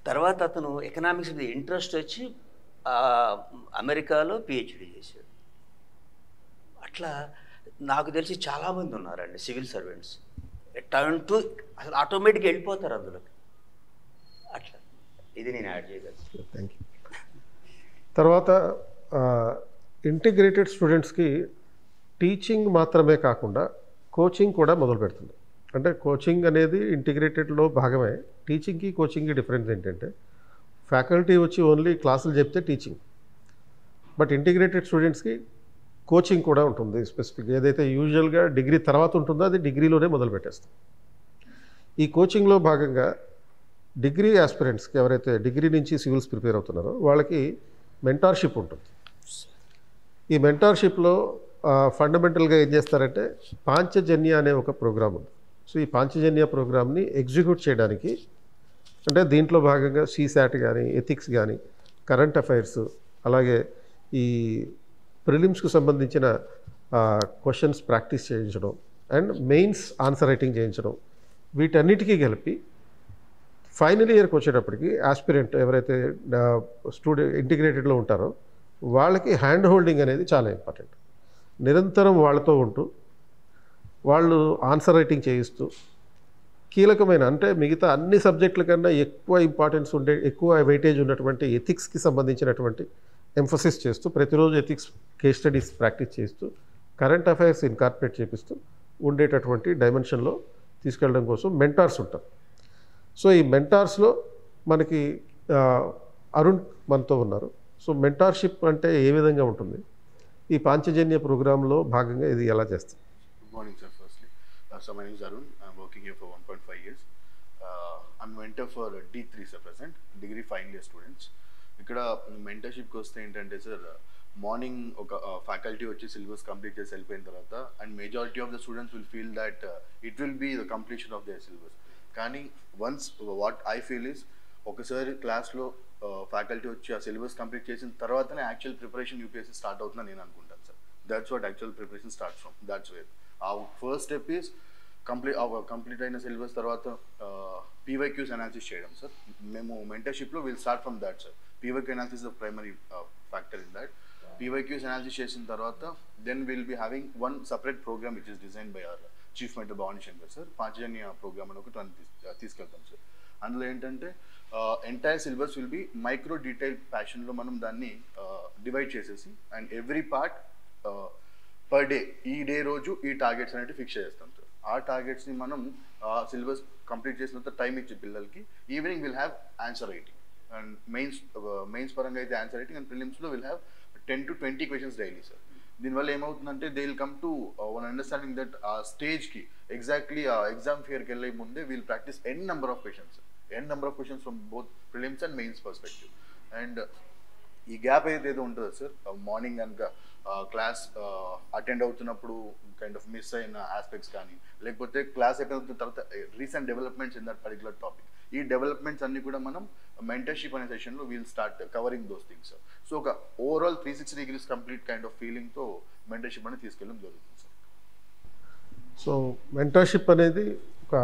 తర్వాత అతను ఎకనామిక్స్ మీద ఇంట్రెస్ట్ వచ్చి అమెరికాలో PhD చేశాడు. అట్లా నాకు తెలిసి చాలామంది ఉన్నారండి సివిల్ సర్వెంట్స్. టర్న్ టు అసలు ఆటోమేటిక్గా వెళ్ళిపోతారు అందులోకి. అట్లా ఇది నేను యాడ్ చేయగలను. Thank you. తర్వాత ఇంటిగ్రేటెడ్ స్టూడెంట్స్కి టీచింగ్ మాత్రమే కాకుండా కోచింగ్ కూడా మొదలు పెడుతుంది. అంటే కోచింగ్ అనేది ఇంటిగ్రేటెడ్లో భాగమే. టీచింగ్కి కోచింగ్కి డిఫరెన్స్ ఏంటంటే ఫ్యాకల్టీ వచ్చి ఓన్లీ క్లాసులు చెప్తే టీచింగ్, బట్ ఇంటిగ్రేటెడ్ స్టూడెంట్స్కి కోచింగ్ కూడా ఉంటుంది స్పెసిఫిక్. ఏదైతే యూజువల్గా డిగ్రీ తర్వాత ఉంటుందో అది డిగ్రీలోనే మొదలు పెట్టేస్తాం. ఈ కోచింగ్లో భాగంగా డిగ్రీ ఆస్పిరెంట్స్కి, ఎవరైతే డిగ్రీ నుంచి సివిల్స్ ప్రిపేర్ అవుతున్నారో వాళ్ళకి మెంటార్షిప్ ఉంటుంది. ఈ మెంటార్షిప్లో ఫండమెంటల్గా ఏం చేస్తారంటే పాంచజన్య అనే ఒక ప్రోగ్రామ్ ఉంది. సో ఈ పాంచజన్య ప్రోగ్రామ్ని ఎగ్జిక్యూట్ చేయడానికి, అంటే దీంట్లో భాగంగా CSAT కానీ, ఎథిక్స్ కానీ, కరెంట్ అఫైర్స్, అలాగే ఈ ప్రిలిమ్స్కు సంబంధించిన క్వశ్చన్స్ ప్రాక్టీస్ చేయించడం అండ్ మెయిన్స్ ఆన్సర్ రైటింగ్ చేయించడం, వీటన్నిటికీ కలిపి ఫైనల్ ఇయర్కి వచ్చేటప్పటికి ఆస్పిరెంట్ ఎవరైతే ఇంటిగ్రేటెడ్లో ఉంటారో వాళ్ళకి హ్యాండ్ హోల్డింగ్ అనేది చాలా ఇంపార్టెంట్. నిరంతరం వాళ్ళతో ఉంటూ వాళ్ళు ఆన్సర్ రైటింగ్ చేయిస్తూ కీలకమైన, అంటే మిగతా అన్ని సబ్జెక్టుల కన్నా ఎక్కువ ఇంపార్టెన్స్ ఉండే, ఎక్కువ వెయిటేజ్ ఉన్నటువంటి ఎథిక్స్కి సంబంధించినటువంటి ఎంఫసిస్ చేస్తూ ప్రతిరోజు ఎథిక్స్ కేస్ స్టడీస్ ప్రాక్టీస్ చేస్తూ కరెంట్ అఫైర్స్ ఇన్కార్పొరేట్ చేపిస్తూ ఉండేటటువంటి డైమెన్షన్లో తీసుకెళ్ళడం కోసం మెంటార్స్ ఉంటారు. సో ఈ మెంటార్స్లో మనకి అరుణ్ మనతో ఉన్నారు. సో మెంటార్షిప్ అంటే ఏ విధంగా ఉంటుంది, ఈ పాంచజన్య ప్రోగ్రాంలో భాగంగా ఇది ఎలా చేస్తుంది? Good morning, sir. Firstly, so my name is Arun. I'm working here for 1.5 years. I'm mentor for D3 sir, present degree final year students. ఇక్కడ మెంటర్షిప్కి వస్తే ఏంటంటే సార్, మార్నింగ్ ఒక ఫ్యాకల్టీ వచ్చి సిలబస్ కంప్లీట్ చేసి వెళ్ళిపోయిన తర్వాత, and majority of the students will feel that it will be the completion of their syllabus. కానీ once what I feel is, ఒకసారి క్లాస్లో ఫ్యాకల్టీ వచ్చి ఆ సిలబస్ కంప్లీట్ చేసిన తర్వాతనే యాక్చువల్ ప్రిపరేషన్ యూపీఎస్సీ స్టార్ట్ అవుతుందని నేను అనుకుంటాను sir. That's what actual preparation starts from. That's where ఆ ఫస్ట్ స్టెప్ ఈస్ కంప్లీట్ అయిన సిలబస్ తర్వాత పీవైక్యూస్ అనాలిసిస్ చేయడం సార్. మేము మెంటర్షిప్లో will start from that sir. PYQ analysis the primary factor in that. PYQs analysis చేసిన తర్వాత then will be having one separate programme which is design by our chief mentor Bhavani Shankar sir. Panchajanya programme అని ఒకటి తీసుకెళ్తాం sir. అందులో ఏంటంటే entire syllabus will be micro detail ప్యాషన్లో మనం దాన్ని divide చేసేసి, and every part per day, ఈ డే రోజు ఈ టార్గెట్స్ అనేవి ఫిక్స్ చేస్తాం సార్. ఆ టార్గెట్స్ని మనం సిలబస్ కంప్లీట్ చేసిన తర్వాత టైం ఇచ్చే పిల్లలకి evening will have answer writing, and mains పరంగా అయితే ఆన్సర్ రైటింగ్, అండ్ ప్రిలిమ్స్లో will have 10 to 20 questions daily sir. దీనివల్ల ఏమవుతుందంటే they will come to one understanding that ఆ స్టేజ్కి ఎగ్జాక్ట్లీ ఆ ఎగ్జామ్ ఫియర్కి వెళ్ళే ముందే we'll practise n number of questions from both prelims and mains perspective. And ఈ గ్యాప్ ఏదైతే ఉంటుందో సార్, మార్నింగ్ కనుక క్లాస్ అటెండ్ అవుతున్నప్పుడు కైండ్ ఆఫ్ మిస్ అయిన ఆస్పెక్ట్స్ కానీ, లేకపోతే క్లాస్ అయిపోయిన తర్వాత recent developments in that particular topic, ఈ డెవలప్మెంట్స్ అన్ని కూడా మనం మెంటర్షిప్ అనే సెషన్లో we'll start covering those things sir. So ఒక overall 360 degrees complete kind of ఫీలింగ్తో మెంటర్షిప్ అనేది తీసుకెళ్ళడం జరుగుతుంది సార్. సో మెంటర్షిప్ అనేది ఒక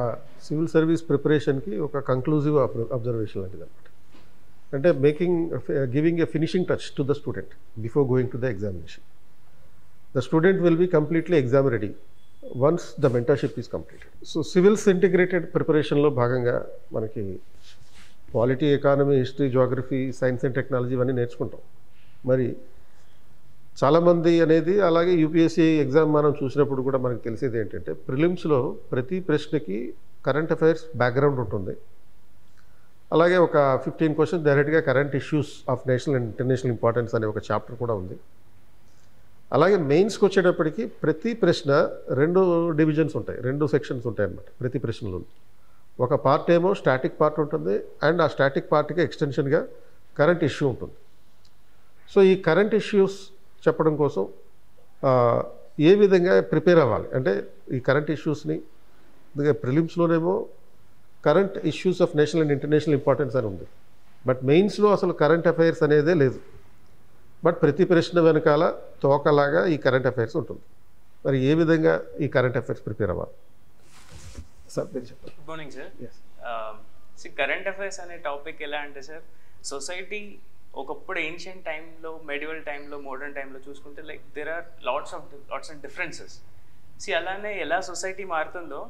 సివిల్ సర్వీస్ ప్రిపరేషన్కి ఒక కంక్లూజివ్ అబ్జర్వేషన్ లాంటిది అనమాట. అంటే giving a finishing touch to the student before going to the examination. The student will be completely exam ready once the mentorship is completed. So civils integrated ప్రిపరేషన్లో భాగంగా మనకి polity, economy, history, geography, science and technology ఇవన్నీ నేర్చుకుంటాం. మరి చాలామంది అనేది అలాగే UPSC exam మనం చూసినప్పుడు కూడా మనకు తెలిసేది ఏంటంటే, ప్రిలిమ్స్లో ప్రతి ప్రశ్నకి కరెంట్ అఫైర్స్ బ్యాక్గ్రౌండ్ ఉంటుంది. అలాగే ఒక 15 క్వశ్చన్స్ డైరెక్ట్గా current issues of national and international importance అనే ఒక చాప్టర్ కూడా ఉంది. అలాగే మెయిన్స్కి వచ్చేటప్పటికి ప్రతి ప్రశ్న 2 డివిజన్స్ ఉంటాయి, 2 సెక్షన్స్ ఉంటాయి అన్నమాట ప్రతి ప్రశ్నలో. ఒక పార్ట్ ఏమో స్టాటిక్ పార్ట్ ఉంటుంది, అండ్ ఆ స్టాటిక్ పార్ట్కి ఎక్స్టెన్షన్గా కరెంట్ ఇష్యూ ఉంటుంది. సో ఈ కరెంట్ ఇష్యూస్ చెప్పడం కోసం ఏ విధంగా ప్రిపేర్ అవ్వాలి అంటే, ఈ కరెంట్ ఇష్యూస్ని ప్రిలిమ్స్లోనేమో current issues of national and international importance అని ఉంది, బట్ మెయిన్స్లో అసలు కరెంట్ అఫైర్స్ అనేదే లేదు. బట్ ప్రతి ప్రశ్న వెనకాల తోకలాగా ఈ కరెంట్ అఫైర్స్ ఉంటుంది. మరి ఏ విధంగా ఈ కరెంట్ అఫైర్స్ ప్రిపేర్ అవ్వాలి సార్ మీరు చెప్పండి. Good morning sir. Current affairs అనే టాపిక్ ఎలా అంటే సార్, సొసైటీ ఒకప్పుడు ఏన్షియంట్ టైంలో, మెడివల్ టైంలో, మోడర్న్ టైంలో చూసుకుంటే like there are lots of differences. అలానే ఎలా సొసైటీ మారుతుందో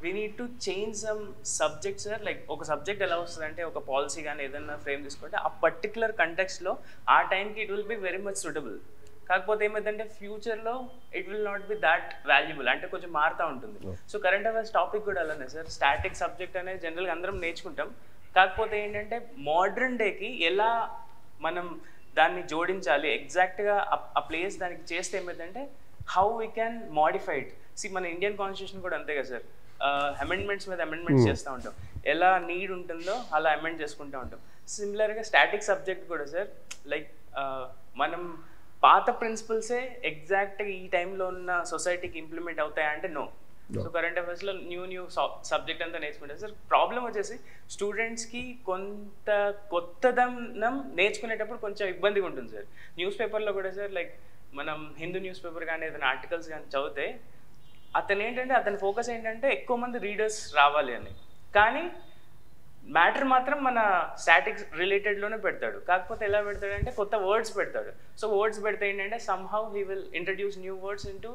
we need to change some subject sir. Like ఒక సబ్జెక్ట్ ఎలా వస్తుంది అంటే, ఒక పాలసీ కానీ ఏదైనా ఫ్రేమ్ తీసుకుంటే ఆ పర్టికులర్ కంటెక్స్లో ఆ టైంకి it will be very much suitable. కాకపోతే ఏమైందంటే ఫ్యూచర్లో it will not be that valuable, అంటే కొంచెం మారుతూ ఉంటుంది. సో కరెంట్ అఫైర్స్ టాపిక్ కూడా అలానే సార్. స్టాటిక్ సబ్జెక్ట్ అనేది జనరల్గా అందరం నేర్చుకుంటాం, కాకపోతే ఏంటంటే మోడర్న్ డేకి ఎలా మనం దాన్ని జోడించాలి, ఎగ్జాక్ట్గా ఆ ప్లేస్ దానికి చేస్తే ఏమైందంటే హౌ వీ క్యాన్ మాడిఫైడ్. మన ఇండియన్ కాన్స్టిట్యూషన్ కూడా అంతే కదా సార్, అమెండ్మెంట్స్ మీద అమెండ్మెంట్స్ చేస్తూ ఉంటాం, ఎలా నీడ్ ఉంటుందో అలా అమెండ్ చేసుకుంటూ ఉంటాం. సిమిలర్గా స్టాటిక్ సబ్జెక్ట్ కూడా సార్, లైక్ మనం పాత ప్రిన్సిపల్సే ఎగ్జాక్ట్గా ఈ టైంలో ఉన్న సొసైటీకి ఇంప్లిమెంట్ అవుతాయా అంటే నో. సో కరెంట్ అఫైర్స్లో న్యూ సబ్జెక్ట్ అంతా నేర్చుకుంటారు సార్. ప్రాబ్లం వచ్చేసి స్టూడెంట్స్కి కొంత కొత్తదనం నేర్చుకునేటప్పుడు కొంచెం ఇబ్బందిగా ఉంటుంది సార్. న్యూస్ పేపర్లో కూడా సార్, లైక్ మనం హిందూ న్యూస్ పేపర్ కానీ ఏదైనా ఆర్టికల్స్ కానీ చదివితే అతని ఫోకస్ ఏంటంటే ఎక్కువ మంది రీడర్స్ రావాలి అని, కానీ మ్యాటర్ మాత్రం మన స్టాటిక్స్ రిలేటెడ్లోనే పెడతాడు. కాకపోతే ఎలా పెడతాడంటే కొత్త వర్డ్స్ పెడతాడు. సో వర్డ్స్ పెడితే ఏంటంటే somehow he will introduce new words into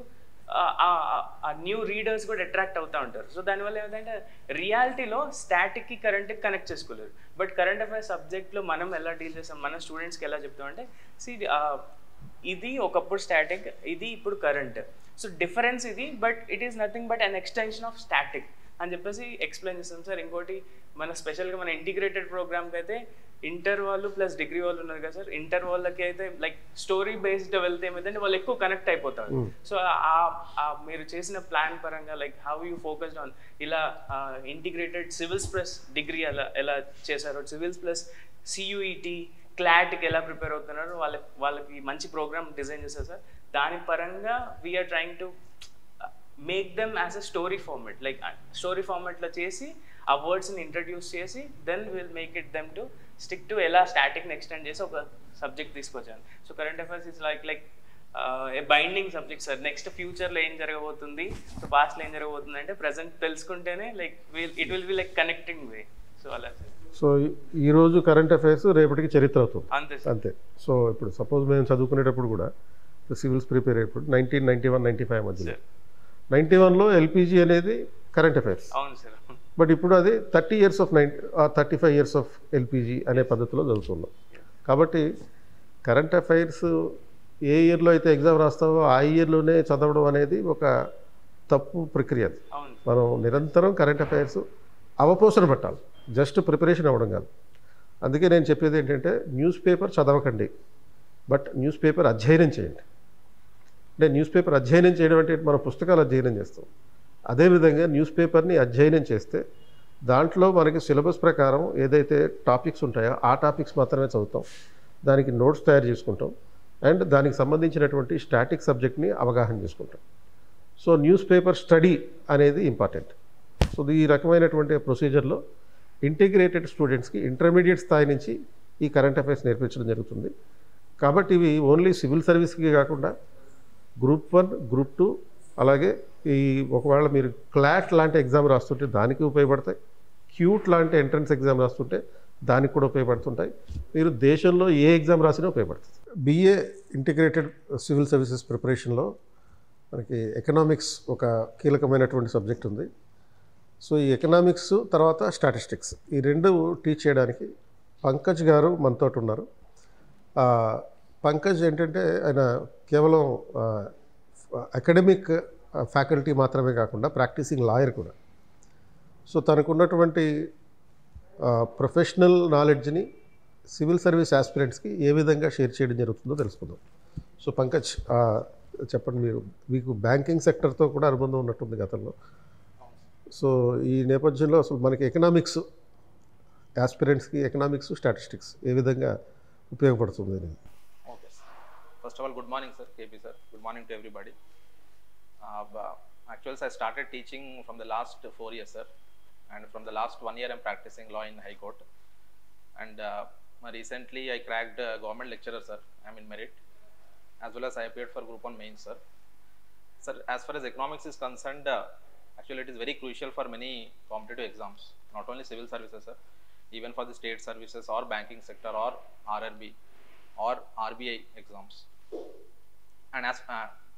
ఆ న్యూ రీడర్స్ కూడా అట్రాక్ట్ అవుతూ ఉంటారు. సో దానివల్ల ఏమిటంటే రియాలిటీలో స్టాటిక్కి కరెంట్కి కనెక్ట్ చేసుకోలేరు. బట్ కరెంట్ అఫైర్స్ సబ్జెక్ట్లో మనం ఎలా డీల్ చేస్తాం, మన స్టూడెంట్స్కి ఎలా చెప్తామంటే, ఇది ఒకప్పుడు స్టాటిక్, ఇది ఇప్పుడు కరెంట్. సో డిఫరెన్స్ ఇది, but it is nothing but an extension of static అని చెప్పేసి ఎక్స్ప్లెయిన్ చేస్తాం సార్. ఇంకోటి మన స్పెషల్గా మన ఇంటిగ్రేటెడ్ ప్రోగ్రామ్కి అయితే ఇంటర్ వాళ్ళు ప్లస్ డిగ్రీ వాళ్ళు ఉన్నారు కదా సార్, ఇంటర్ వాళ్ళకి అయితే లైక్ స్టోరీ బేస్డ్ వెళ్తే ఏమైందంటే వాళ్ళు ఎక్కువ కనెక్ట్ అయిపోతారు. సో మీరు చేసిన ప్లాన్ పరంగా like how you focused on ఇలా ఇంటిగ్రేటెడ్ సివిల్స్ ప్లస్ డిగ్రీ ఎలా చేశారో, సివిల్స్ ప్లస్ సియుఈటి క్లాట్కి ఎలా ప్రిపేర్ అవుతున్నారు, వాళ్ళకి మంచి ప్రోగ్రామ్ డిజైన్ చేశారు సార్. దాని పరంగా we are trying to make them as a story format, like story ఫార్మెట్లో చేసి ఆ వర్డ్స్ని ఇంట్రడ్యూస్ చేసి then will make it them to stick to ఎలా స్టాటిక్ని ఎక్స్టెండ్ చేసి ఒక సబ్జెక్ట్ తీసుకొచ్చాను. So current affairs is like a binding subject sir. Next ఫ్యూచర్లో ఏం జరగబోతుంది, సో పాస్ట్లో ఏం జరగబోతుంది అంటే ప్రజెంట్ తెలుసుకుంటేనే like it will be like connecting way. So అలా సార్. సో ఈరోజు కరెంట్ అఫైర్స్ రేపటికి చరిత్ర అవుతుంది అంతే అంతే. సో ఇప్పుడు సపోజ్ మేము చదువుకునేటప్పుడు కూడా సివిల్స్ ప్రిపేర్ అయినప్పుడు 1991-95 మధ్యలో 91లో ఎల్పిజి అనేది కరెంట్ అఫైర్స్. అవును సార్. బట్ ఇప్పుడు అది 30 years of 35 years of LPG అనే పద్ధతిలో చదువుతున్నాం. కాబట్టి కరెంట్ అఫైర్స్ ఏ ఇయర్లో అయితే ఎగ్జామ్ రాస్తావో ఆ ఇయర్లోనే చదవడం అనేది ఒక తప్పు ప్రక్రియ. మనం నిరంతరం కరెంట్ అఫైర్స్ అవపోసన పెట్టాలి, జస్ట్ ప్రిపరేషన్ అవ్వడం కాదు. అందుకే నేను చెప్పేది ఏంటంటే న్యూస్ పేపర్ చదవకండి, బట్ న్యూస్ పేపర్ అధ్యయనం చేయండి. అంటే న్యూస్ పేపర్ అధ్యయనం చేయడం అంటే మనం పుస్తకాలు అధ్యయనం చేస్తాం. అదేవిధంగా న్యూస్ పేపర్ని అధ్యయనం చేస్తే దాంట్లో మనకి సిలబస్ ప్రకారం ఏదైతే టాపిక్స్ ఉంటాయో ఆ టాపిక్స్ మాత్రమే చదువుతాం, దానికి నోట్స్ తయారు చేసుకుంటాం, అండ్ దానికి సంబంధించినటువంటి స్టాటిక్ సబ్జెక్ట్ని అవగాహన చేసుకుంటాం. సో న్యూస్ పేపర్ స్టడీ అనేది ఇంపార్టెంట్. సో ఈ రకమైనటువంటి ప్రొసీజర్లో ఇంటిగ్రేటెడ్ స్టూడెంట్స్కి ఇంటర్మీడియట్ స్థాయి నుంచి ఈ కరెంట్ అఫైర్స్ నేర్పించడం జరుగుతుంది. కాబట్టి ఇవి ఓన్లీ సివిల్ సర్వీస్కి కాకుండా గ్రూప్ 1, గ్రూప్ 2, అలాగే ఈ ఒకవేళ మీరు క్లాట్ లాంటి ఎగ్జామ్ రాస్తుంటే దానికి ఉపయోగపడతాయి, క్యూట్ లాంటి ఎంట్రన్స్ ఎగ్జామ్ రాస్తుంటే దానికి కూడా ఉపయోగపడుతుంటాయి, మీరు దేశంలో ఏ ఎగ్జామ్ రాసినా ఉపయోగపడుతుంది. బిఏ ఇంటిగ్రేటెడ్ సివిల్ సర్వీసెస్ ప్రిపరేషన్లో మనకి ఎకనామిక్స్ ఒక కీలకమైనటువంటి సబ్జెక్ట్ ఉంది. సో ఈ ఎకనామిక్స్ తర్వాత స్టాటిస్టిక్స్ ఈ రెండు టీచ్ చేయడానికి పంకజ్ గారు మనతో ఉన్నారు. పంకజ్ ఏంటంటే ఆయన కేవలం అకాడమిక్ ఫ్యాకల్టీ మాత్రమే కాకుండా ప్రాక్టీసింగ్ లాయర్ కూడా. సో తనకున్నటువంటి ప్రొఫెషనల్ నాలెడ్జ్ని సివిల్ సర్వీస్ ఆస్పిరెంట్స్కి ఏ విధంగా షేర్ చేయడం జరుగుతుందో తెలుసుకుందాం. సో పంకజ్ చెప్పండి, మీకు బ్యాంకింగ్ సెక్టర్తో కూడా అనుబంధం ఉన్నట్టుంది గతంలో. సో ఈ నేపథ్యంలో అసలు మనకి ఎకనామిక్స్ ఆస్పిరెంట్స్కి ఎకనామిక్స్ స్టాటిస్టిక్స్ ఏ విధంగా ఉపయోగపడుతుంది అనేది. Okay sir. First of all good morning sir, KP sir. Good morning to everybody. Actually, I started teaching from the last 4 years, sir, and from the last 1 year I'm practicing law in High Court, and recently I cracked government lecturer, sir. I'm in merit, as well as I appeared for Group 1 mains, sir. Sir, as far as economics is concerned, actually it is very crucial for many competitive exams, not only civil services, sir, even for the state services or banking sector or RRB or RBI exams.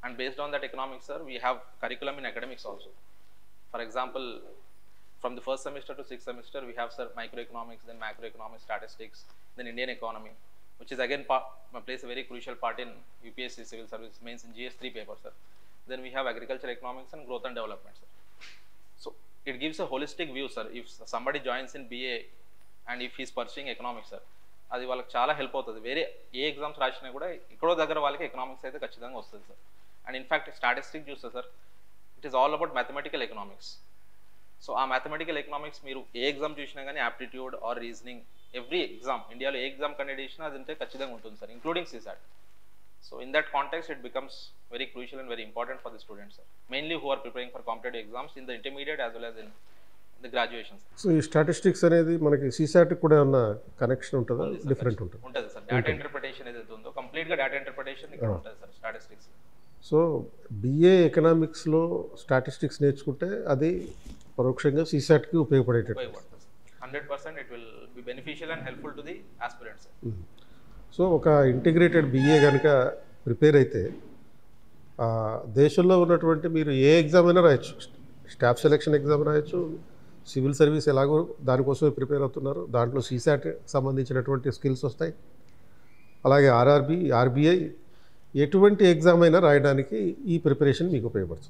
And based on that economics, sir, we have curriculum in academics also. For example, from the first semester to 6th semester, we have, sir, microeconomics, then macroeconomics, statistics, then Indian economy, which is again plays a very crucial part in UPSC civil service mains in GS3 paper, sir. Then we have agriculture economics and growth and development, sir. So it gives a holistic view, sir. If somebody joins in BA and if he is pursuing economics, sir, అది వాళ్ళకి చాలా help అవుతుంది. వేరే ఏ exams రాసినా కూడా ఎక్కడో దగ్గర వాళ్ళకి ఎకనామిక్స్ అయితే ఖచ్చితంగా వస్తుంది, సార్. అండ్ ఇన్ఫ్యాక్ట్ స్టాటిస్టిక్స్ చూస్తే, sir, it is all about mathematical economics. So ఆ మ్యాథమెటికల్ ఎకనామిక్స్ మీరు ఏ ఎగ్జామ్ చూసినా కానీ aptitude or reasoning, every exam ఇండియాలో ఏ ఎగ్జామ్ కండక్ట్ చేసినా అది ఉంటే ఖచ్చితంగా ఉంటుంది, sir, including CSAT. So in that context it becomes very crucial and very important for the students, sir, mainly who are preparing for competitive exams in the intermediate as well as in the graduation. So ఈ statistics అనేది మనకి CSAT కూడా ఉన్న connection ఉంటుందా, different ఉంటుంది? ఉంటుంది, sir. Data interpretation ఏదైతే ఉందో కంప్లీట్గా డేటా ఇంటర్ప్రిటేషన్ ఇక్కడ ఉంటుంది, సార్, స్టాటిస్టిక్స్. సో BA ఎకనామిక్స్లో స్టాటిస్టిక్స్ నేర్చుకుంటే అది పరోక్షంగా CSATకి ఉపయోగపడేటట్టు 100% it will be beneficial and helpful to the aspirants. So ఒక ఇంటిగ్రేటెడ్ BA కనుక ప్రిపేర్ అయితే దేశంలో ఉన్నటువంటి మీరు ఏ ఎగ్జామ్ అయినా రాయొచ్చు. స్టాఫ్ సెలక్షన్ ఎగ్జామ్ రాయొచ్చు, సివిల్ సర్వీస్ ఎలాగో దానికోసమే ప్రిపేర్ అవుతున్నారు, దాంట్లో CSAT సంబంధించినటువంటి స్కిల్స్ వస్తాయి. అలాగే RRB, RBI ఎటువంటి ఎగ్జామ్ అయినా రాయడానికి ఈ ప్రిపరేషన్ మీకు ఉపయోగపడుతుంది.